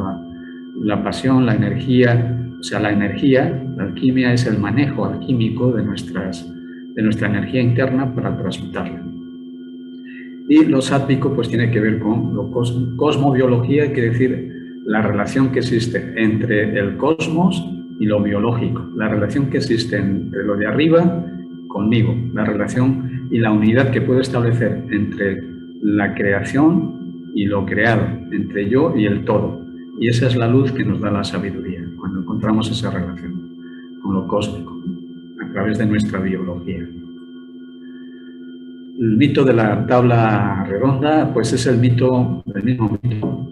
la pasión, la energía. O sea, la energía, la alquimia es el manejo alquímico de nuestra energía interna para transmutarla. Y lo sádvico pues tiene que ver con lo cosmobiología, quiere decir la relación que existe entre el cosmos y lo biológico, la relación que existe entre lo de arriba conmigo, la relación y la unidad que puedo establecer entre la creación y lo creado, entre yo y el todo. Y esa es la luz que nos da la sabiduría, cuando encontramos esa relación con lo cósmico, a través de nuestra biología. El mito de la tabla redonda, pues es el mismo mito,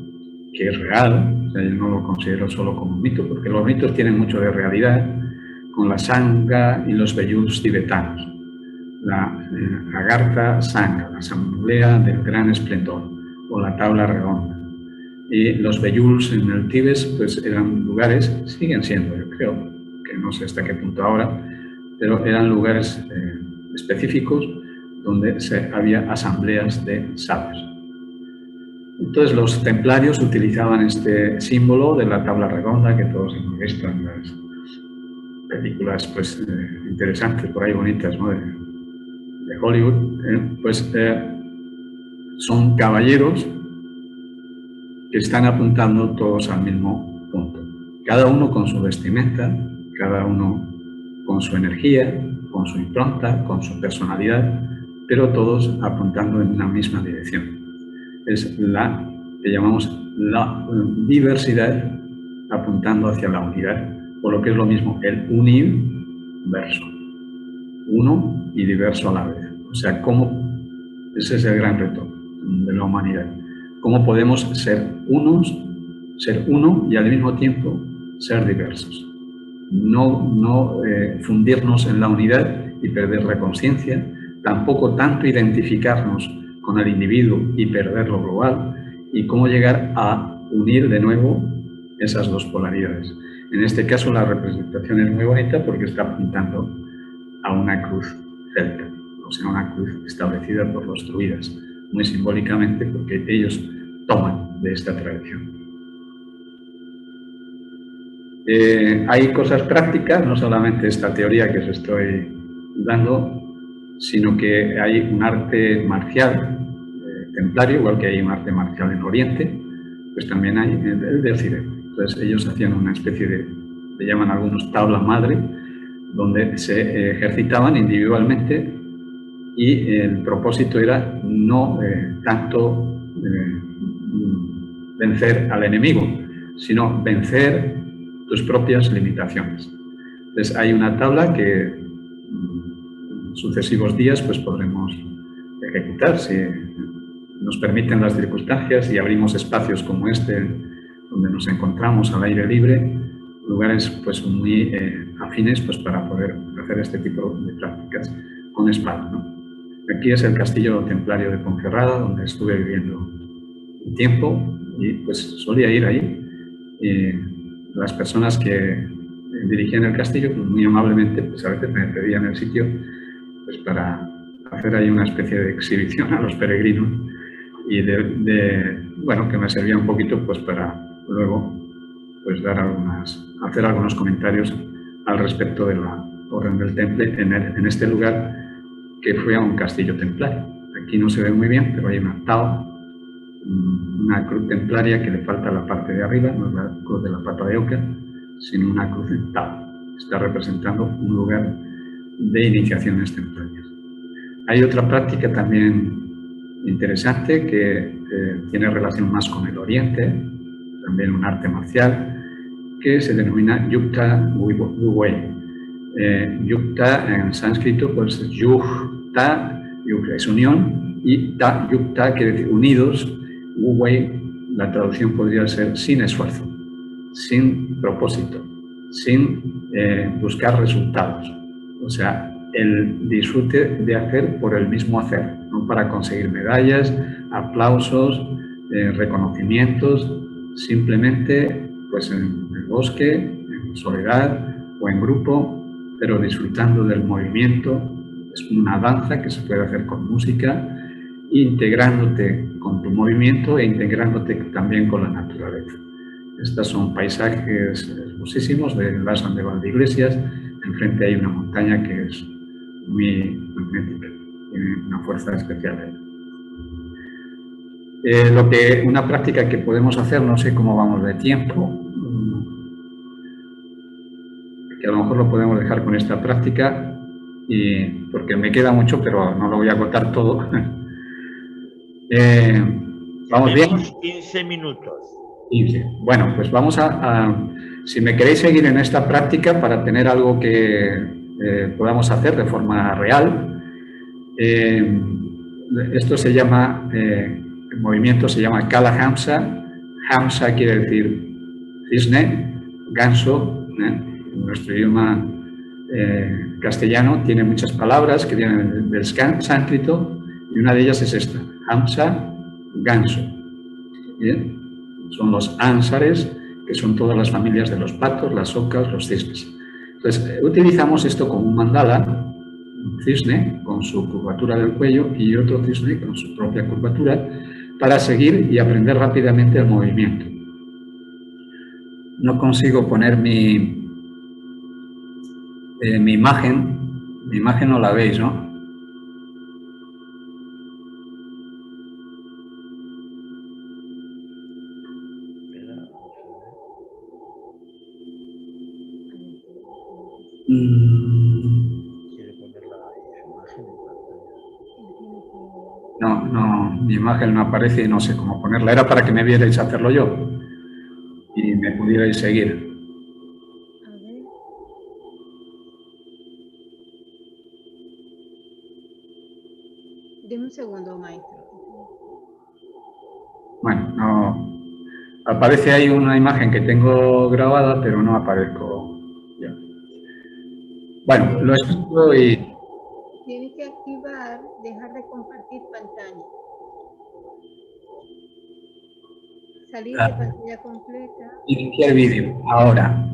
que es real. O sea, yo no lo considero solo como un mito, porque los mitos tienen mucho de realidad, con la Sangha y los Veyuls tibetanos. La Agartha Sangha, la asamblea del gran esplendor, o la tabla redonda. Y los Veyuls en el Tíbet, pues eran lugares, siguen siendo, yo creo, que no sé hasta qué punto ahora, pero eran lugares específicos donde había asambleas de sabios. Entonces los templarios utilizaban este símbolo de la tabla redonda, que todos hemos visto en las películas pues, interesantes, por ahí bonitas, ¿no? de Hollywood. Son caballeros que están apuntando todos al mismo punto. Cada uno con su vestimenta, cada uno con su energía, con su impronta, con su personalidad, pero todos apuntando en una misma dirección. Es la que llamamos la diversidad apuntando hacia la unidad, o lo que es lo mismo, el universo. Uno y diverso a la vez. O sea, ese es el gran reto de la humanidad. ¿Cómo podemos ser uno y al mismo tiempo ser diversos? No fundirnos en la unidad y perder la conciencia, tampoco tanto identificarnos con el individuo y perder lo global, y cómo llegar a unir de nuevo esas dos polaridades. En este caso la representación es muy bonita porque está apuntando a una cruz celta, o sea, una cruz establecida por los druidas, muy simbólicamente porque ellos toman de esta tradición. Hay cosas prácticas, no solamente esta teoría que os estoy dando, sino que hay un arte marcial templario, igual que hay un arte marcial en Oriente, pues también hay el de Occidente. Entonces ellos hacían una especie de, le llaman algunos tabla madre, donde se ejercitaban individualmente y el propósito era no tanto vencer al enemigo, sino vencer tus propias limitaciones. Entonces hay una tabla que en sucesivos días pues podremos ejecutar si nos permiten las circunstancias y abrimos espacios como este donde nos encontramos al aire libre, lugares pues muy afines pues para poder hacer este tipo de prácticas con espada, ¿no? Aquí es el castillo templario de Ponferrada, donde estuve viviendo un tiempo y pues solía ir ahí. Las personas que dirigían el castillo, pues muy amablemente, pues a veces me pedían el sitio pues para hacer ahí una especie de exhibición a los peregrinos y bueno, que me servía un poquito pues para luego pues hacer algunos comentarios al respecto de la Orden del Temple en este lugar que fue a un castillo templario. Aquí no se ve muy bien, pero hay una tabla, una cruz templaria que le falta la parte de arriba, no es la cruz de la pata de oca, sino una cruz en tabla. Está representando un lugar de iniciaciones templarias. Hay otra práctica también interesante que tiene relación más con el Oriente, también un arte marcial, que se denomina Yukta Wuwei. Yukta en sánscrito pues es Yukta, es unión, y Ta Yukta quiere decir unidos. Wuwei, la traducción podría ser sin esfuerzo, sin propósito, sin buscar resultados. O sea, el disfrute de hacer por el mismo hacer, no para conseguir medallas, aplausos, reconocimientos, simplemente pues en el bosque, en soledad o en grupo, pero disfrutando del movimiento. Es una danza que se puede hacer con música, integrándote con tu movimiento e integrándote también con la naturaleza. Estos son paisajes hermosísimos de Lasan de Valdeiglesias. Enfrente hay una montaña que es muy magnética, tiene una fuerza especial. Una práctica que podemos hacer, no sé cómo vamos de tiempo, que a lo mejor lo podemos dejar con esta práctica, porque me queda mucho, pero no lo voy a contar todo. ¿Vamos bien? 15 minutos. 15. Bueno, pues vamos si me queréis seguir en esta práctica para tener algo que podamos hacer de forma real, esto se llama, el movimiento se llama Kala Hamsa. Hamsa quiere decir cisne, ganso. En nuestro idioma castellano tiene muchas palabras que vienen del sánscrito y una de ellas es esta, Hamsa, ganso. ¿Bien? Son los ánsares, que son todas las familias de los patos, las ocas, los cisnes. Entonces, utilizamos esto como un mandala, un cisne con su curvatura del cuello y otro cisne con su propia curvatura, para seguir y aprender rápidamente el movimiento. No consigo poner mi imagen. Mi imagen no la veis, ¿no? No, mi imagen no aparece y no sé cómo ponerla. Era para que me vierais hacerlo yo y me pudierais seguir. A ver. Deme un segundo, maestro. Bueno, no. Aparece ahí una imagen que tengo grabada, pero no aparezco yo. Bueno, lo explico y... Tiene que activar, dejar de compartir pantalla. Salir de pantalla completa. Iniciar vídeo, ahora.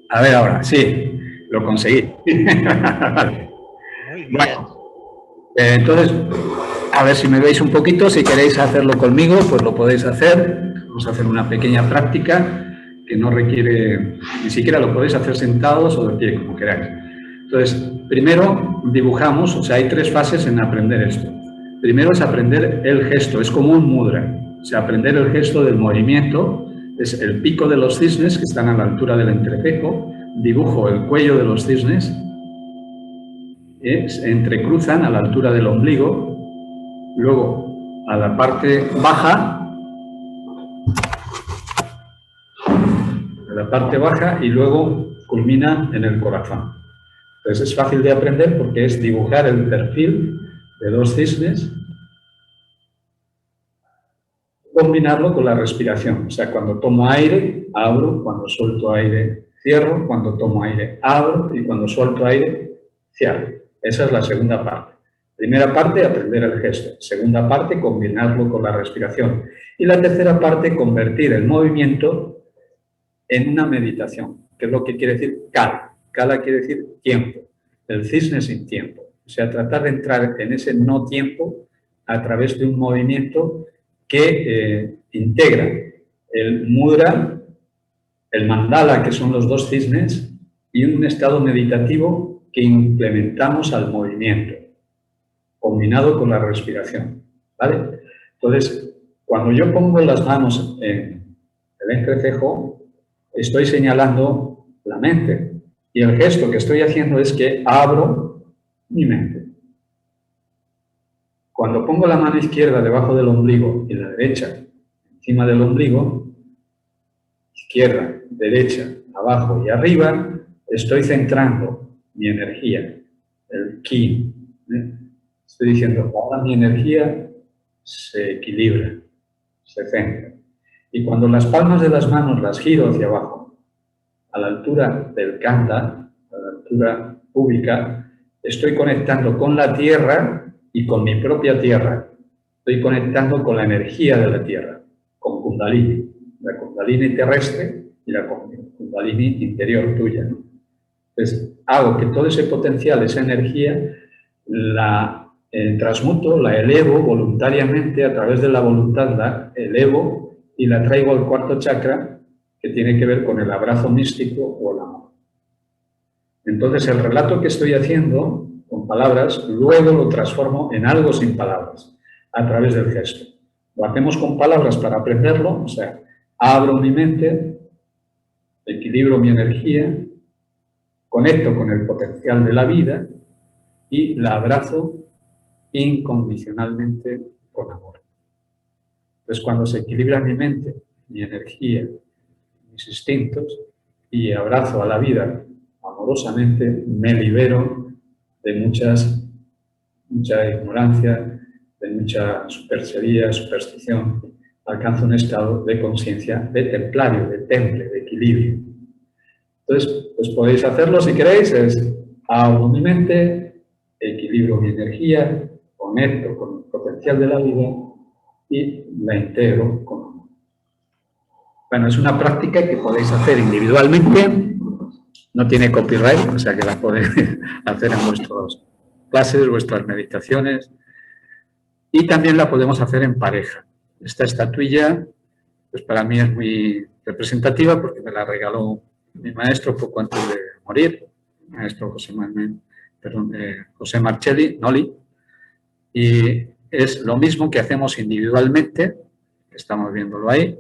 A ver ahora, sí, lo conseguí. Muy bien. Bueno, entonces, a ver si me veis un poquito. Si queréis hacerlo conmigo, pues lo podéis hacer. Vamos a hacer una pequeña práctica que no requiere, ni siquiera lo podéis hacer sentados o de pie, como queráis. Entonces, primero dibujamos, o sea, hay 3 fases en aprender esto. Primero es aprender el gesto, es como un mudra. O sea, aprender el gesto del movimiento, es el pico de los cisnes que están a la altura del entrecejo, dibujo el cuello de los cisnes, se entrecruzan a la altura del ombligo, luego a la parte baja, y luego culmina en el corazón. Entonces es fácil de aprender porque es dibujar el perfil de 2 cisnes, combinarlo con la respiración. O sea, cuando tomo aire, abro, cuando suelto aire, cierro, cuando tomo aire, abro y cuando suelto aire, cierro. Esa es la segunda parte. Primera parte, aprender el gesto. Segunda parte, combinarlo con la respiración. Y la tercera parte, convertir el movimiento en una meditación, que es lo que quiere decir kala. Kala quiere decir tiempo, el cisne sin tiempo. O sea, tratar de entrar en ese no tiempo a través de un movimiento que integra el mudra, el mandala, que son los 2 cisnes, y un estado meditativo que implementamos al movimiento, combinado con la respiración, ¿vale? Entonces, cuando yo pongo las manos en el entrecejo, estoy señalando la mente, y el gesto que estoy haciendo es que abro mi mente. Cuando pongo la mano izquierda debajo del ombligo y la derecha encima del ombligo, izquierda, derecha, abajo y arriba, estoy centrando mi energía, el ki. Estoy diciendo, ahora mi energía se equilibra, se centra. Y cuando las palmas de las manos las giro hacia abajo, a la altura del kanda, a la altura púbica, estoy conectando con la tierra y con mi propia tierra. Estoy conectando con la energía de la tierra, con Kundalini, la Kundalini terrestre y la Kundalini interior tuya, ¿no? Entonces, hago que todo ese potencial, esa energía, la transmuto, la elevo voluntariamente, a través de la voluntad la elevo y la traigo al 4º chakra, que tiene que ver con el abrazo místico o el amor. Entonces, el relato que estoy haciendo con palabras, luego lo transformo en algo sin palabras, a través del gesto. Lo hacemos con palabras para aprenderlo, o sea, abro mi mente, equilibro mi energía, conecto con el potencial de la vida y la abrazo incondicionalmente con amor. Entonces, cuando se equilibra mi mente, mi energía, mis instintos, y abrazo a la vida amorosamente, me libero de mucha ignorancia, de mucha superstición, alcanzo un estado de conciencia, de templario, de temple, de equilibrio. Entonces, pues podéis hacerlo si queréis, es abro mi mente, equilibro mi energía, conecto con el potencial de la vida y la integro con amor. Bueno, es una práctica que podéis hacer individualmente, no tiene copyright, o sea que la podéis hacer en vuestras clases, vuestras meditaciones, y también la podemos hacer en pareja. Esta estatuilla, pues para mí es muy representativa porque me la regaló mi maestro poco antes de morir, el maestro José Marcelli, Noli, y es lo mismo que hacemos individualmente, que estamos viéndolo ahí.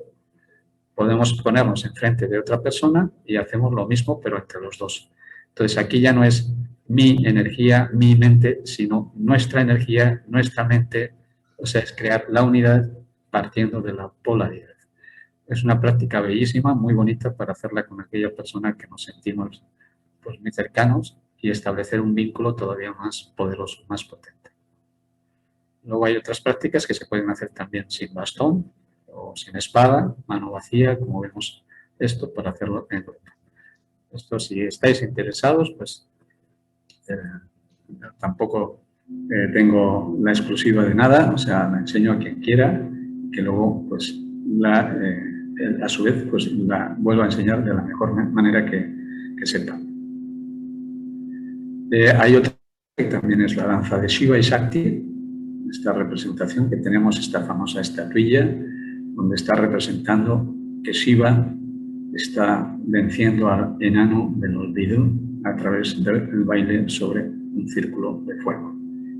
Podemos ponernos enfrente de otra persona y hacemos lo mismo, pero entre los dos. Entonces, aquí ya no es mi energía, mi mente, sino nuestra energía, nuestra mente, O sea, es crear la unidad partiendo de la polaridad. Es una práctica bellísima, muy bonita para hacerla con aquella persona que nos sentimos pues, muy cercanos y establecer un vínculo todavía más poderoso, más potente. Luego hay otras prácticas que se pueden hacer también sin bastón o sin espada, mano vacía, como vemos esto, para hacerlo en grupo. Esto, si estáis interesados, pues tampoco tengo la exclusiva de nada, o sea, la enseño a quien quiera, que luego, pues, a su vez, pues, la vuelvo a enseñar de la mejor manera que sepa. Hay otra que también es la danza de Shiva y Shakti, esta representación que tenemos, esta famosa estatuilla, donde está representando que Shiva está venciendo al enano del olvido a través del baile sobre un círculo de fuego.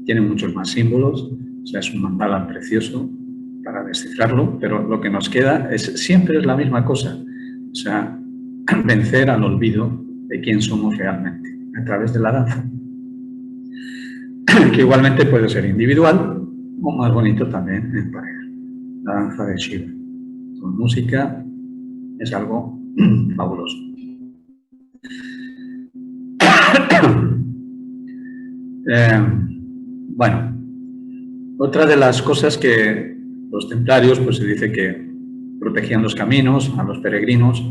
Tiene muchos más símbolos, o sea, es un mandala precioso para descifrarlo, pero lo que nos queda siempre es la misma cosa, o sea, vencer al olvido de quién somos realmente, a través de la danza, que igualmente puede ser individual o más bonito también en pareja. La danza de Shiva, con música, es algo fabuloso. Bueno, otra de las cosas que los templarios, pues se dice que protegían los caminos a los peregrinos.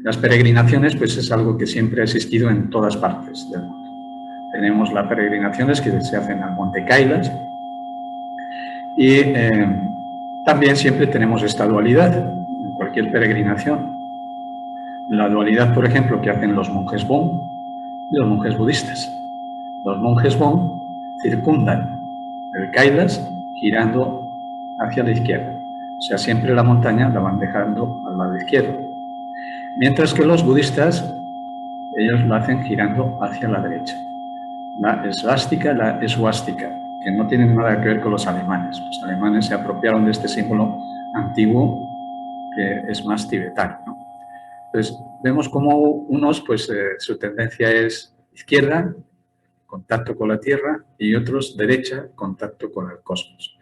Las peregrinaciones, pues es algo que siempre ha existido en todas partes del mundo. Tenemos las peregrinaciones que se hacen al Monte Kailas y también siempre tenemos esta dualidad en cualquier peregrinación. La dualidad, por ejemplo, que hacen los monjes Bon y los monjes budistas. Los monjes Bon circundan el Kailas girando hacia la izquierda. O sea, siempre la montaña la van dejando al lado izquierdo. Mientras que los budistas, ellos lo hacen girando hacia la derecha. La esvástica, la eswástica, que no tienen nada que ver con los alemanes. Los alemanes se apropiaron de este símbolo antiguo que es más tibetano, ¿no? Entonces, vemos como unos, pues su tendencia es izquierda, contacto con la Tierra, y otros derecha, contacto con el cosmos.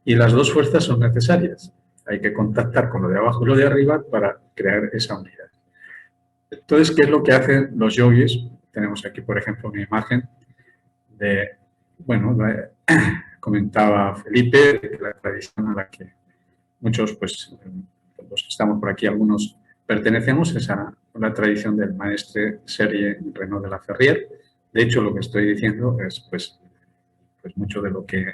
Y las dos fuerzas son necesarias. Hay que contactar con lo de abajo y lo de arriba para crear esa unidad. Entonces, ¿qué es lo que hacen los yogis? Tenemos aquí, por ejemplo, una imagen de, bueno, comentaba Felipe, de la tradición a la que muchos, pues, los que estamos por aquí, algunos pertenecemos, es a la tradición del maestre Serge Renaud de la Ferrière. De hecho, lo que estoy diciendo es, pues mucho de lo que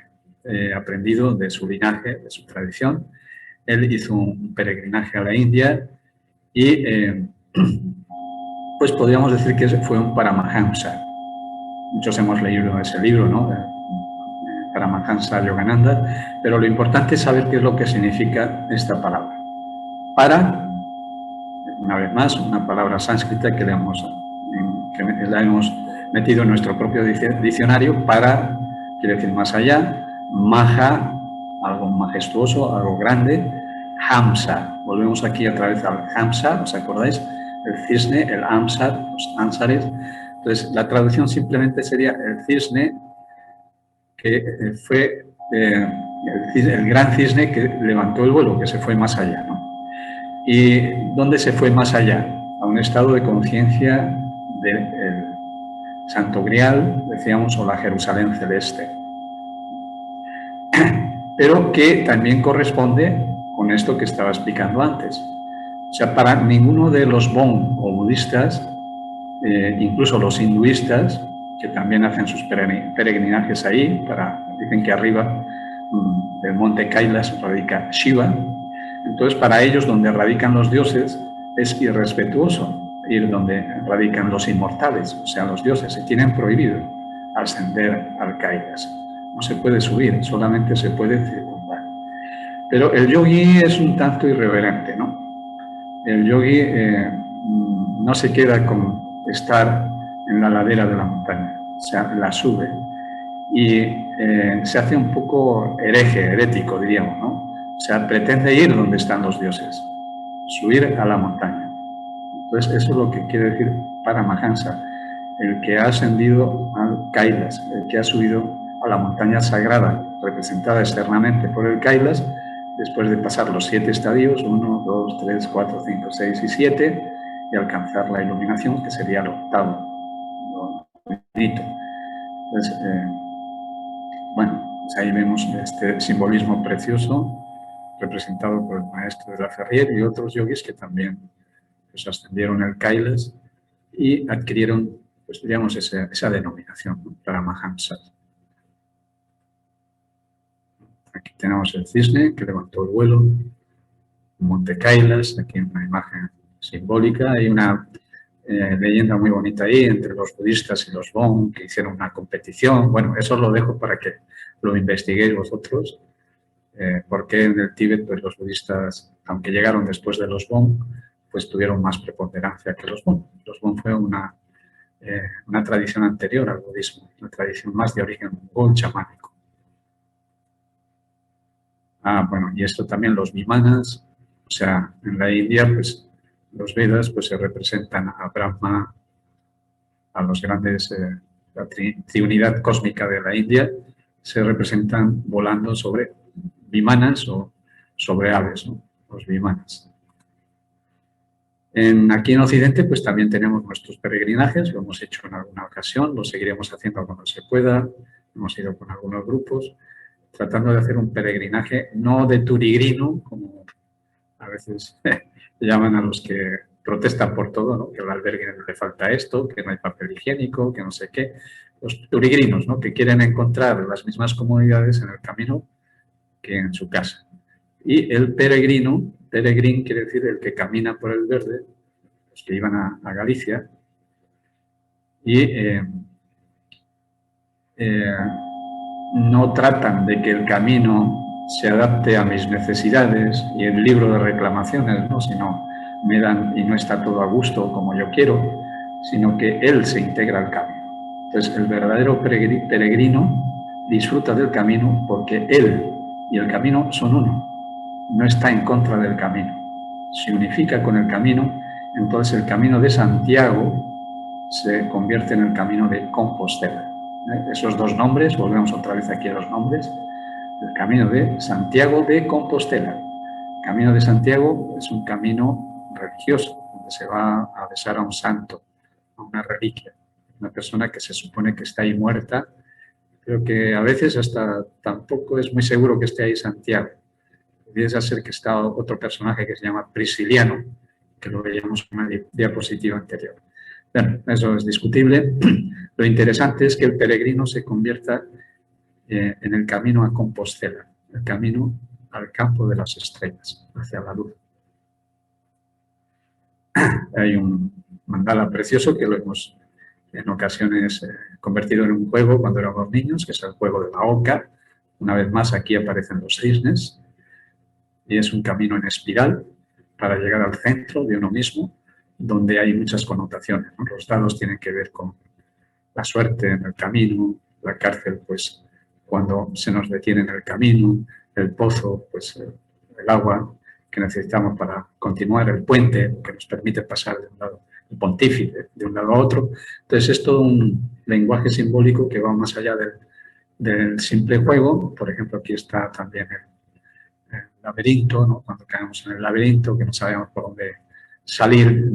he aprendido de su linaje, de su tradición. Él hizo un peregrinaje a la India y, pues podríamos decir que fue un Paramahamsa. Muchos hemos leído ese libro, ¿no? Paramahamsa Yogananda, pero lo importante es saber qué es lo que significa esta palabra. Para, una vez más, una palabra sánscrita que la hemos metido en nuestro propio diccionario. Para quiere decir más allá, maha, algo majestuoso, algo grande, hamsa, volvemos aquí otra vez al hamsa, ¿os acordáis? El cisne, el amsar, los ansares. Entonces, la traducción simplemente sería el cisne, que fue el gran cisne que levantó el vuelo, que se fue más allá, ¿no? ¿Y dónde se fue más allá? A un estado de conciencia del Santo Grial, decíamos, o la Jerusalén celeste. Pero que también corresponde con esto que estaba explicando antes. O sea, para ninguno de los Bon o budistas, incluso los hinduistas, que también hacen sus peregrinajes ahí, dicen que arriba del monte Kailas radica Shiva. Entonces, para ellos, donde radican los dioses, es irrespetuoso ir donde radican los inmortales, o sea, los dioses. Se tienen prohibido ascender al Kailas. No se puede subir, solamente se puede circundar. Pero el yogi es un tanto irreverente, ¿no? El yogi no se queda con estar en la ladera de la montaña, o sea, la sube. Y se hace un poco herético, diríamos, ¿no? O sea, pretende ir donde están los dioses, subir a la montaña. Entonces, eso es lo que quiere decir Paramahamsa, el que ha ascendido al Kailas, el que ha subido a la montaña sagrada representada externamente por el Kailas, después de pasar los 7 estadios, 1, 2, 3, 4, 5, 6 y 7, y alcanzar la iluminación, que sería el octavo, lo bonito. Entonces, bueno, pues ahí vemos este simbolismo precioso representado por el maestro de la Ferrier y otros yogis que también pues, ascendieron el Kailas y adquirieron, pues digamos, esa denominación, ¿no? Paramahamsa. Aquí tenemos el cisne que levantó el vuelo, Monte Kailas, aquí una imagen simbólica. Hay una leyenda muy bonita ahí entre los budistas y los Bon, que hicieron una competición. Bueno, eso os lo dejo para que lo investiguéis vosotros, porque en el Tíbet pues, los budistas, aunque llegaron después de los Bon, pues tuvieron más preponderancia que los Bon. Los Bon fue una tradición anterior al budismo, una tradición más de origen mongol chamánico. Bueno, y esto también los vimanas, o sea, en la India, pues los Vedas pues se representan a Brahma, a los grandes, la triunidad cósmica de la India, se representan volando sobre vimanas o sobre aves, ¿no? Los vimanas. Aquí en Occidente pues también tenemos nuestros peregrinajes, lo hemos hecho en alguna ocasión, lo seguiremos haciendo cuando se pueda, hemos ido con algunos grupos, tratando de hacer un peregrinaje no de turigrino, como a veces llaman a los que protestan por todo, ¿no? Que al albergue le falta esto, que no hay papel higiénico, que no sé qué. Los turigrinos, ¿no? Que quieren encontrar las mismas comodidades en el camino que en su casa. Y el peregrino, peregrín quiere decir el que camina por el verde, los que iban a Galicia, y no tratan de que el camino se adapte a mis necesidades y el libro de reclamaciones, ¿no? Sino me dan y no está todo a gusto como yo quiero, sino que él se integra al camino. Entonces, el verdadero peregrino disfruta del camino porque él y el camino son uno. No está en contra del camino. Se unifica con el camino, entonces el camino de Santiago se convierte en el camino de Compostela. Esos dos nombres, volvemos otra vez aquí a los nombres, el camino de Santiago de Compostela. El camino de Santiago es un camino religioso, donde se va a besar a un santo, a una reliquia, una persona que se supone que está ahí muerta, pero que a veces hasta tampoco es muy seguro que esté ahí Santiago. Pudiese ser que está otro personaje que se llama Prisciliano, que lo veíamos en una diapositiva anterior. Bueno, eso es discutible. Lo interesante es que el peregrino se convierta en el camino a Compostela, el camino al campo de las estrellas, hacia la luz. Hay un mandala precioso que lo hemos en ocasiones convertido en un juego cuando éramos niños, que es el juego de la oca. Una vez más aquí aparecen los cisnes y es un camino en espiral para llegar al centro de uno mismo, donde hay muchas connotaciones, ¿no? Los dados tienen que ver con la suerte en el camino, la cárcel, pues cuando se nos detiene en el camino, el pozo, pues el agua que necesitamos para continuar, el puente que nos permite pasar de un lado, el pontífice, de un lado a otro. Entonces es todo un lenguaje simbólico que va más allá del simple juego. Por ejemplo, aquí está también el laberinto, ¿no? Cuando caemos en el laberinto, que no sabemos por dónde salir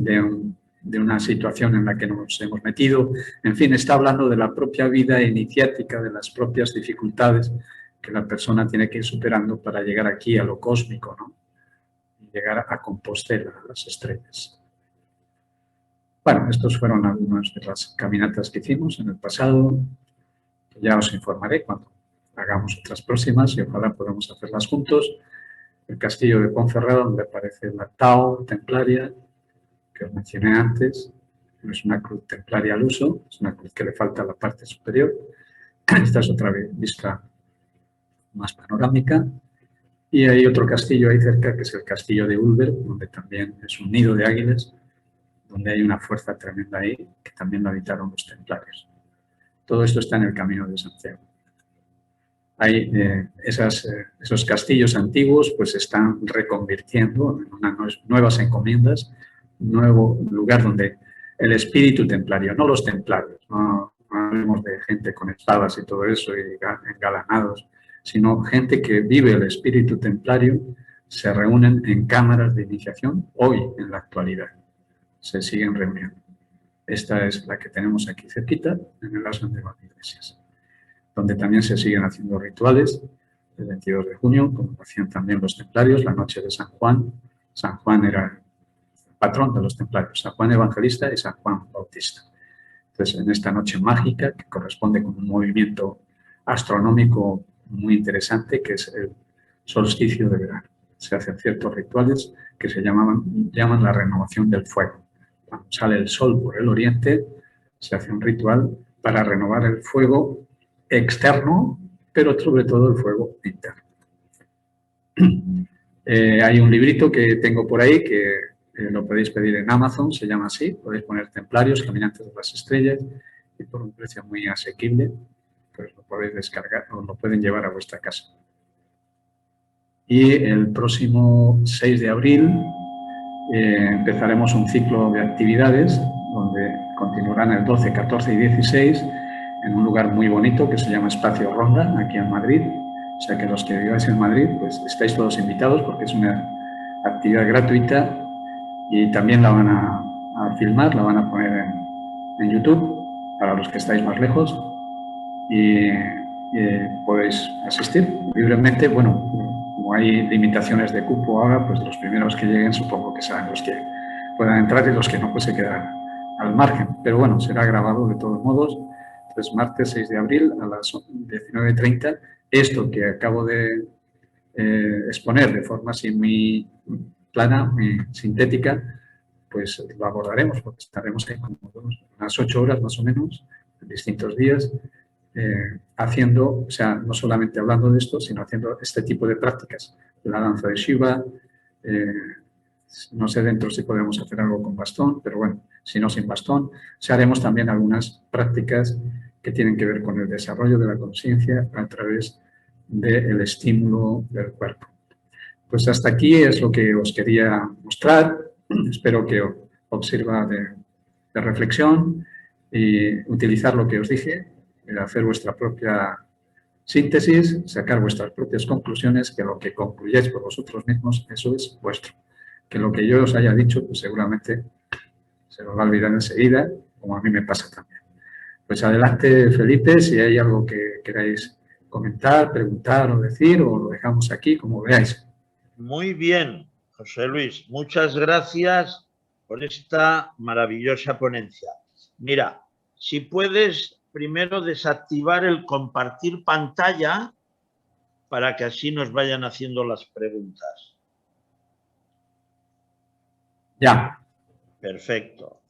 de una situación en la que nos hemos metido. En fin, está hablando de la propia vida iniciática, de las propias dificultades que la persona tiene que ir superando para llegar aquí a lo cósmico, ¿no? Y llegar a Compostela, a las estrellas. Bueno, estos fueron algunas de las caminatas que hicimos en el pasado. Ya os informaré cuando hagamos otras próximas y ojalá podamos hacerlas juntos. El castillo de Ponferrada, donde aparece la Tao templaria, que os mencioné antes. No es una cruz templaria al uso, es una cruz que le falta a la parte superior. Esta es otra vista más panorámica. Y hay otro castillo ahí cerca, que es el castillo de Ulver, donde también es un nido de águilas, donde hay una fuerza tremenda ahí, que también lo habitaron los templarios. Todo esto está en el camino de Santiago. Hay esos castillos antiguos, pues se están reconvirtiendo en unas nuevas encomiendas, un nuevo lugar donde el espíritu templario, no los templarios, no hablemos de gente con espadas y todo eso y engalanados, sino gente que vive el espíritu templario, se reúnen en cámaras de iniciación hoy en la actualidad. Se siguen reuniendo. Esta es la que tenemos aquí cerquita, en el Aslan de Valdeiglesias, donde también se siguen haciendo rituales el 22 de junio, como lo hacían también los templarios, la noche de San Juan. San Juan era el patrón de los templarios, San Juan Evangelista y San Juan Bautista. Entonces, en esta noche mágica, que corresponde con un movimiento astronómico muy interesante, que es el solsticio de verano, se hacen ciertos rituales que se llaman la renovación del fuego. Cuando sale el sol por el oriente, se hace un ritual para renovar el fuego externo, pero sobre todo el fuego interno. Hay un librito que tengo por ahí que lo podéis pedir en Amazon, se llama así, podéis poner Templarios, Caminantes de las Estrellas, y por un precio muy asequible, pues lo podéis descargar o lo pueden llevar a vuestra casa. Y el próximo 6 de abril empezaremos un ciclo de actividades donde continuarán el 12, 14 y 16 en un lugar muy bonito que se llama Espacio Ronda, aquí en Madrid. O sea que los que viváis en Madrid, pues estáis todos invitados porque es una actividad gratuita y también la van a filmar, la van a poner en YouTube para los que estáis más lejos y podéis asistir libremente. Bueno, como hay limitaciones de cupo ahora, pues los primeros que lleguen supongo que serán los que puedan entrar y los que no, pues se quedan al margen. Pero bueno, será grabado de todos modos. Entonces, martes 6 de abril a las 19:30, esto que acabo de exponer de forma así muy plana, muy sintética, pues lo abordaremos porque estaremos ahí como unas 8 horas más o menos, en distintos días, haciendo, o sea, no solamente hablando de esto, sino haciendo este tipo de prácticas. La danza de Shiva, no sé dentro si podemos hacer algo con bastón, pero bueno, si no sin bastón. O sea, haremos también algunas prácticas que tienen que ver con el desarrollo de la conciencia a través del estímulo del cuerpo. Pues hasta aquí es lo que os quería mostrar. Espero que os sirva de reflexión y utilizar lo que os dije, hacer vuestra propia síntesis, sacar vuestras propias conclusiones, que lo que concluyáis por vosotros mismos, eso es vuestro. Que lo que yo os haya dicho, pues seguramente se os va a olvidar enseguida, como a mí me pasa también. Pues adelante, Felipe, si hay algo que queráis comentar, preguntar o decir, o lo dejamos aquí, como veáis. Muy bien, José Luis. Muchas gracias por esta maravillosa ponencia. Mira, si puedes primero desactivar el compartir pantalla para que así nos vayan haciendo las preguntas. Ya. Perfecto.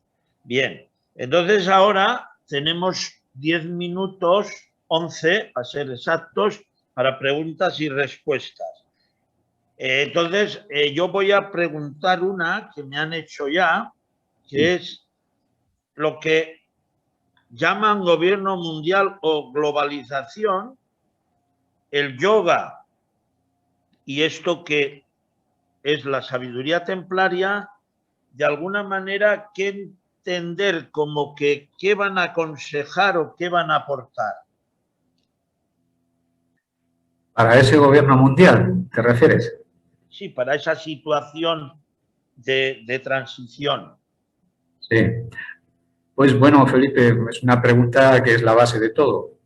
Bien, entonces ahora tenemos 10 minutos, 11 a ser exactos, para preguntas y respuestas. Entonces, yo voy a preguntar una que me han hecho ya, que es lo que llaman gobierno mundial o globalización, el yoga y esto que es la sabiduría templaria, de alguna manera, ¿qué entender como que qué van a aconsejar o qué van a aportar? ¿Para ese gobierno mundial te refieres? Sí, para esa situación de transición. Sí. Pues bueno, Felipe, es una pregunta que es la base de todo.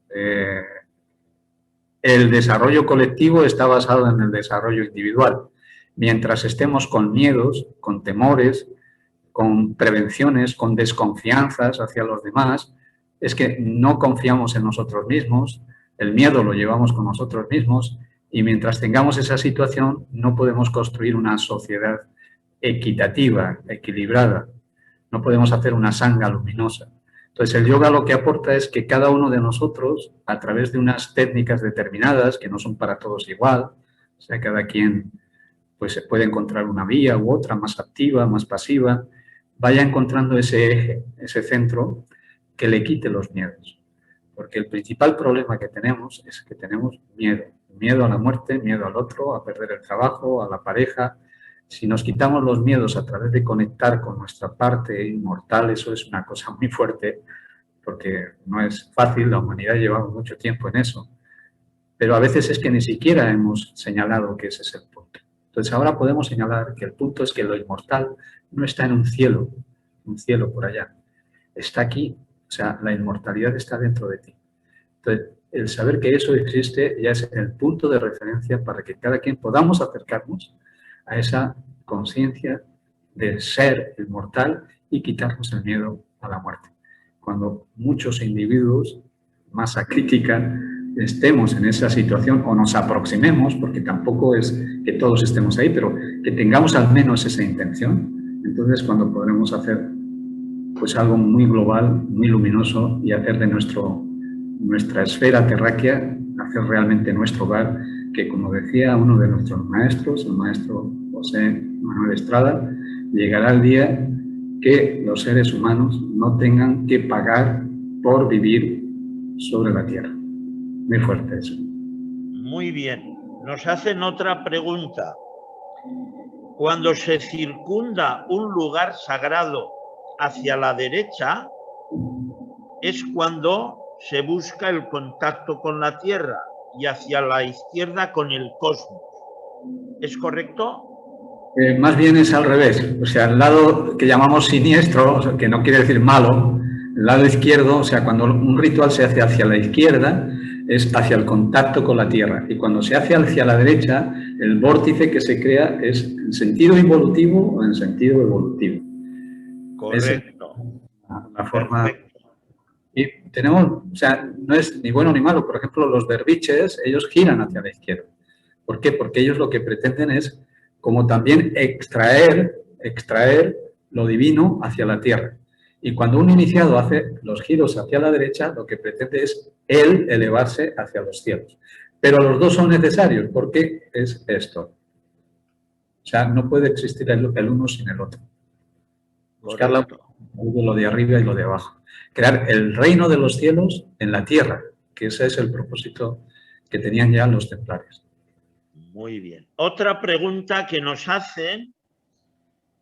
El desarrollo colectivo está basado en el desarrollo individual. Mientras estemos con miedos, con temores, con prevenciones, con desconfianzas hacia los demás, es que no confiamos en nosotros mismos, el miedo lo llevamos con nosotros mismos y mientras tengamos esa situación no podemos construir una sociedad equitativa, equilibrada, no podemos hacer una sangha luminosa. Entonces el yoga lo que aporta es que cada uno de nosotros, a través de unas técnicas determinadas, que no son para todos igual, o sea, cada quien pues se puede encontrar una vía u otra más activa, más pasiva, vaya encontrando ese eje, ese centro que le quite los miedos. Porque el principal problema que tenemos es que tenemos miedo. Miedo a la muerte, miedo al otro, a perder el trabajo, a la pareja. Si nos quitamos los miedos a través de conectar con nuestra parte inmortal, eso es una cosa muy fuerte, porque no es fácil, la humanidad lleva mucho tiempo en eso, pero a veces es que ni siquiera hemos señalado que ese es el punto. Entonces ahora podemos señalar que el punto es que lo inmortal no está en un cielo por allá, está aquí, o sea, la inmortalidad está dentro de ti. Entonces, el saber que eso existe ya es el punto de referencia para que cada quien podamos acercarnos a esa conciencia de ser inmortal y quitarnos el miedo a la muerte. Cuando muchos individuos, masa crítica, estemos en esa situación o nos aproximemos, porque tampoco es que todos estemos ahí, pero que tengamos al menos esa intención, entonces cuando podremos hacer pues algo muy global, muy luminoso y hacer de nuestra esfera terráquea, hacer realmente nuestro hogar, que como decía uno de nuestros maestros, el maestro José Manuel Estrada, llegará el día que los seres humanos no tengan que pagar por vivir sobre la tierra. Muy fuerte eso. Muy bien. Nos hacen otra pregunta. Cuando se circunda un lugar sagrado hacia la derecha, es cuando se busca el contacto con la tierra y hacia la izquierda con el cosmos. ¿Es correcto? Más bien es al revés. O sea, el lado que llamamos siniestro, o sea, que no quiere decir malo, el lado izquierdo, o sea, cuando un ritual se hace hacia la izquierda, es hacia el contacto con la tierra. Y cuando se hace hacia la derecha, el vórtice que se crea es en sentido involutivo o en sentido evolutivo. Correcto. Es la forma. Perfecto. Y tenemos, o sea, no es ni bueno ni malo. Por ejemplo, los derviches, ellos giran hacia la izquierda. ¿Por qué? Porque ellos lo que pretenden es como también extraer lo divino hacia la tierra. Y cuando un iniciado hace los giros hacia la derecha, lo que pretende es él elevarse hacia los cielos. Pero los dos son necesarios, porque es esto. O sea, no puede existir el uno sin el otro. Buscar lo de arriba y lo de abajo. Crear el reino de los cielos en la tierra, que ese es el propósito que tenían ya los templarios. Muy bien. Otra pregunta que nos hacen,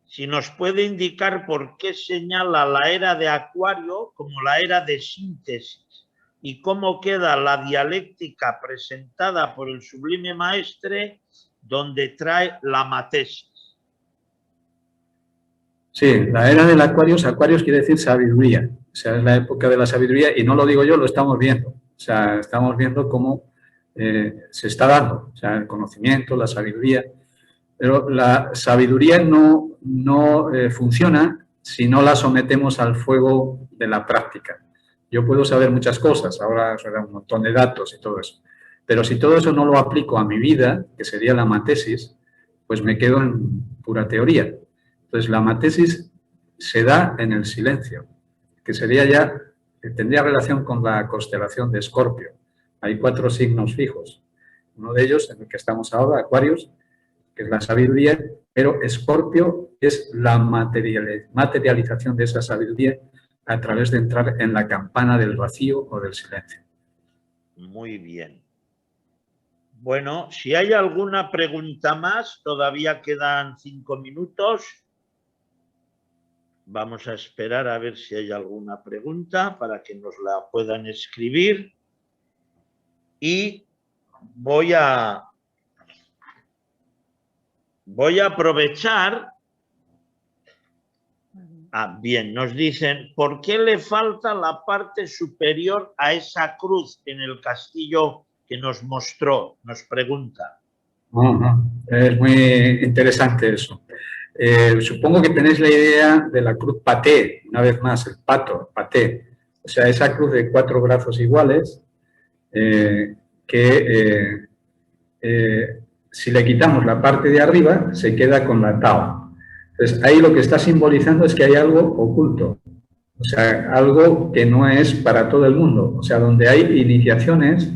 si nos puede indicar por qué señala la era de Acuario como la era de síntesis y cómo queda la dialéctica presentada por el Sublime Maestre donde trae la matesis. Sí, la era del Acuarios quiere decir sabiduría, o sea, es la época de la sabiduría y no lo digo yo, lo estamos viendo, o sea, estamos viendo cómo se está dando, o sea, el conocimiento, la sabiduría, pero la sabiduría no funciona si no la sometemos al fuego de la práctica. Yo puedo saber muchas cosas, ahora os he dado un montón de datos y todo eso, pero si todo eso no lo aplico a mi vida, que sería la matesis, pues me quedo en pura teoría. Entonces, la matesis se da en el silencio, que sería ya, que tendría relación con la constelación de Escorpio. Hay 4 signos fijos. Uno de ellos, en el que estamos ahora, Acuarios, que es la sabiduría, pero Escorpio es la materialización de esa sabiduría a través de entrar en la campana del vacío o del silencio. Muy bien. Bueno, si hay alguna pregunta más, todavía quedan 5 minutos. Vamos a esperar a ver si hay alguna pregunta para que nos la puedan escribir. Y voy a aprovechar. Bien, nos dicen, ¿por qué le falta la parte superior a esa cruz en el castillo que nos mostró? Nos pregunta. Es muy interesante eso. Supongo que tenéis la idea de la cruz paté, una vez más, el pato, paté. O sea, esa cruz de 4 brazos iguales si le quitamos la parte de arriba, se queda con la Tao. Entonces, ahí lo que está simbolizando es que hay algo oculto. O sea, algo que no es para todo el mundo. O sea, donde hay iniciaciones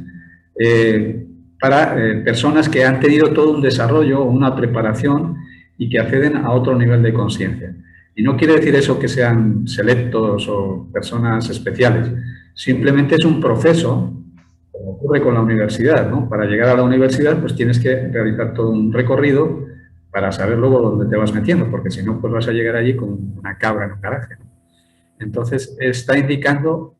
para personas que han tenido todo un desarrollo, una preparación y que acceden a otro nivel de conciencia. Y no quiere decir eso que sean selectos o personas especiales. Simplemente es un proceso, como ocurre con la universidad, ¿no? Para llegar a la universidad, pues tienes que realizar todo un recorrido para saber luego dónde te vas metiendo, porque si no, pues vas a llegar allí con una cabra en un garaje, ¿no? Entonces, está indicando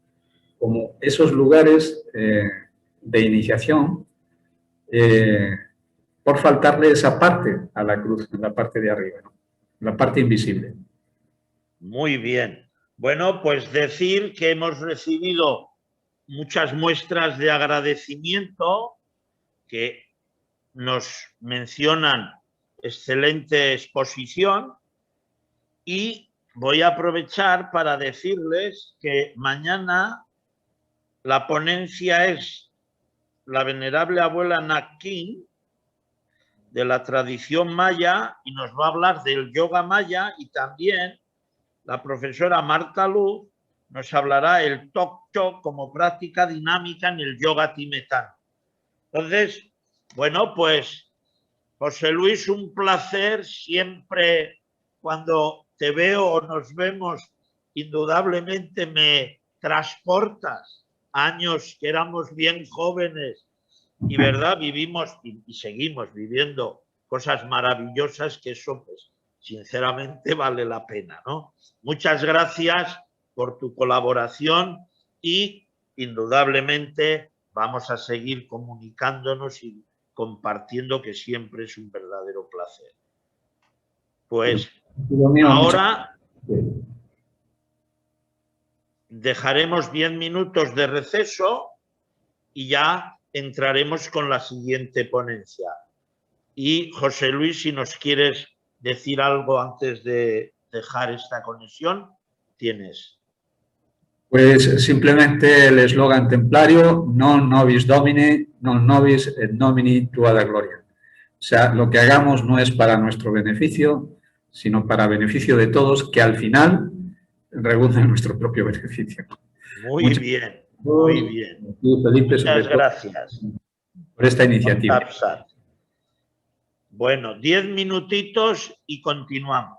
como esos lugares de iniciación por faltarle esa parte a la cruz, en la parte de arriba, ¿no? La parte invisible. Muy bien. Bueno, pues decir que hemos recibido muchas muestras de agradecimiento que nos mencionan excelente exposición y voy a aprovechar para decirles que mañana la ponencia es la venerable abuela Nakin de la tradición maya y nos va a hablar del yoga maya, y también la profesora Marta Luz nos hablará el Tok Chok como práctica dinámica en el yoga tibetano. Entonces, bueno, pues José Luis, un placer siempre cuando te veo o nos vemos, indudablemente me transportas a años que éramos bien jóvenes y, ¿verdad? Vivimos y seguimos viviendo cosas maravillosas que eso, pues, sinceramente vale la pena, ¿no? Muchas gracias por tu colaboración y, indudablemente, vamos a seguir comunicándonos y compartiendo, que siempre es un verdadero placer. Pues ahora dejaremos 10 minutos de receso y ya entraremos con la siguiente ponencia. Y José Luis, si nos quieres decir algo antes de dejar esta conexión, tienes. Pues simplemente el eslogan templario, non nobis domine, non nobis et nomini tua da gloria. O sea, lo que hagamos no es para nuestro beneficio, sino para beneficio de todos, que al final redunda en nuestro propio beneficio. Muy bien, muy bien. Felipe, muchas gracias por esta iniciativa. Bueno, 10 minutitos y continuamos.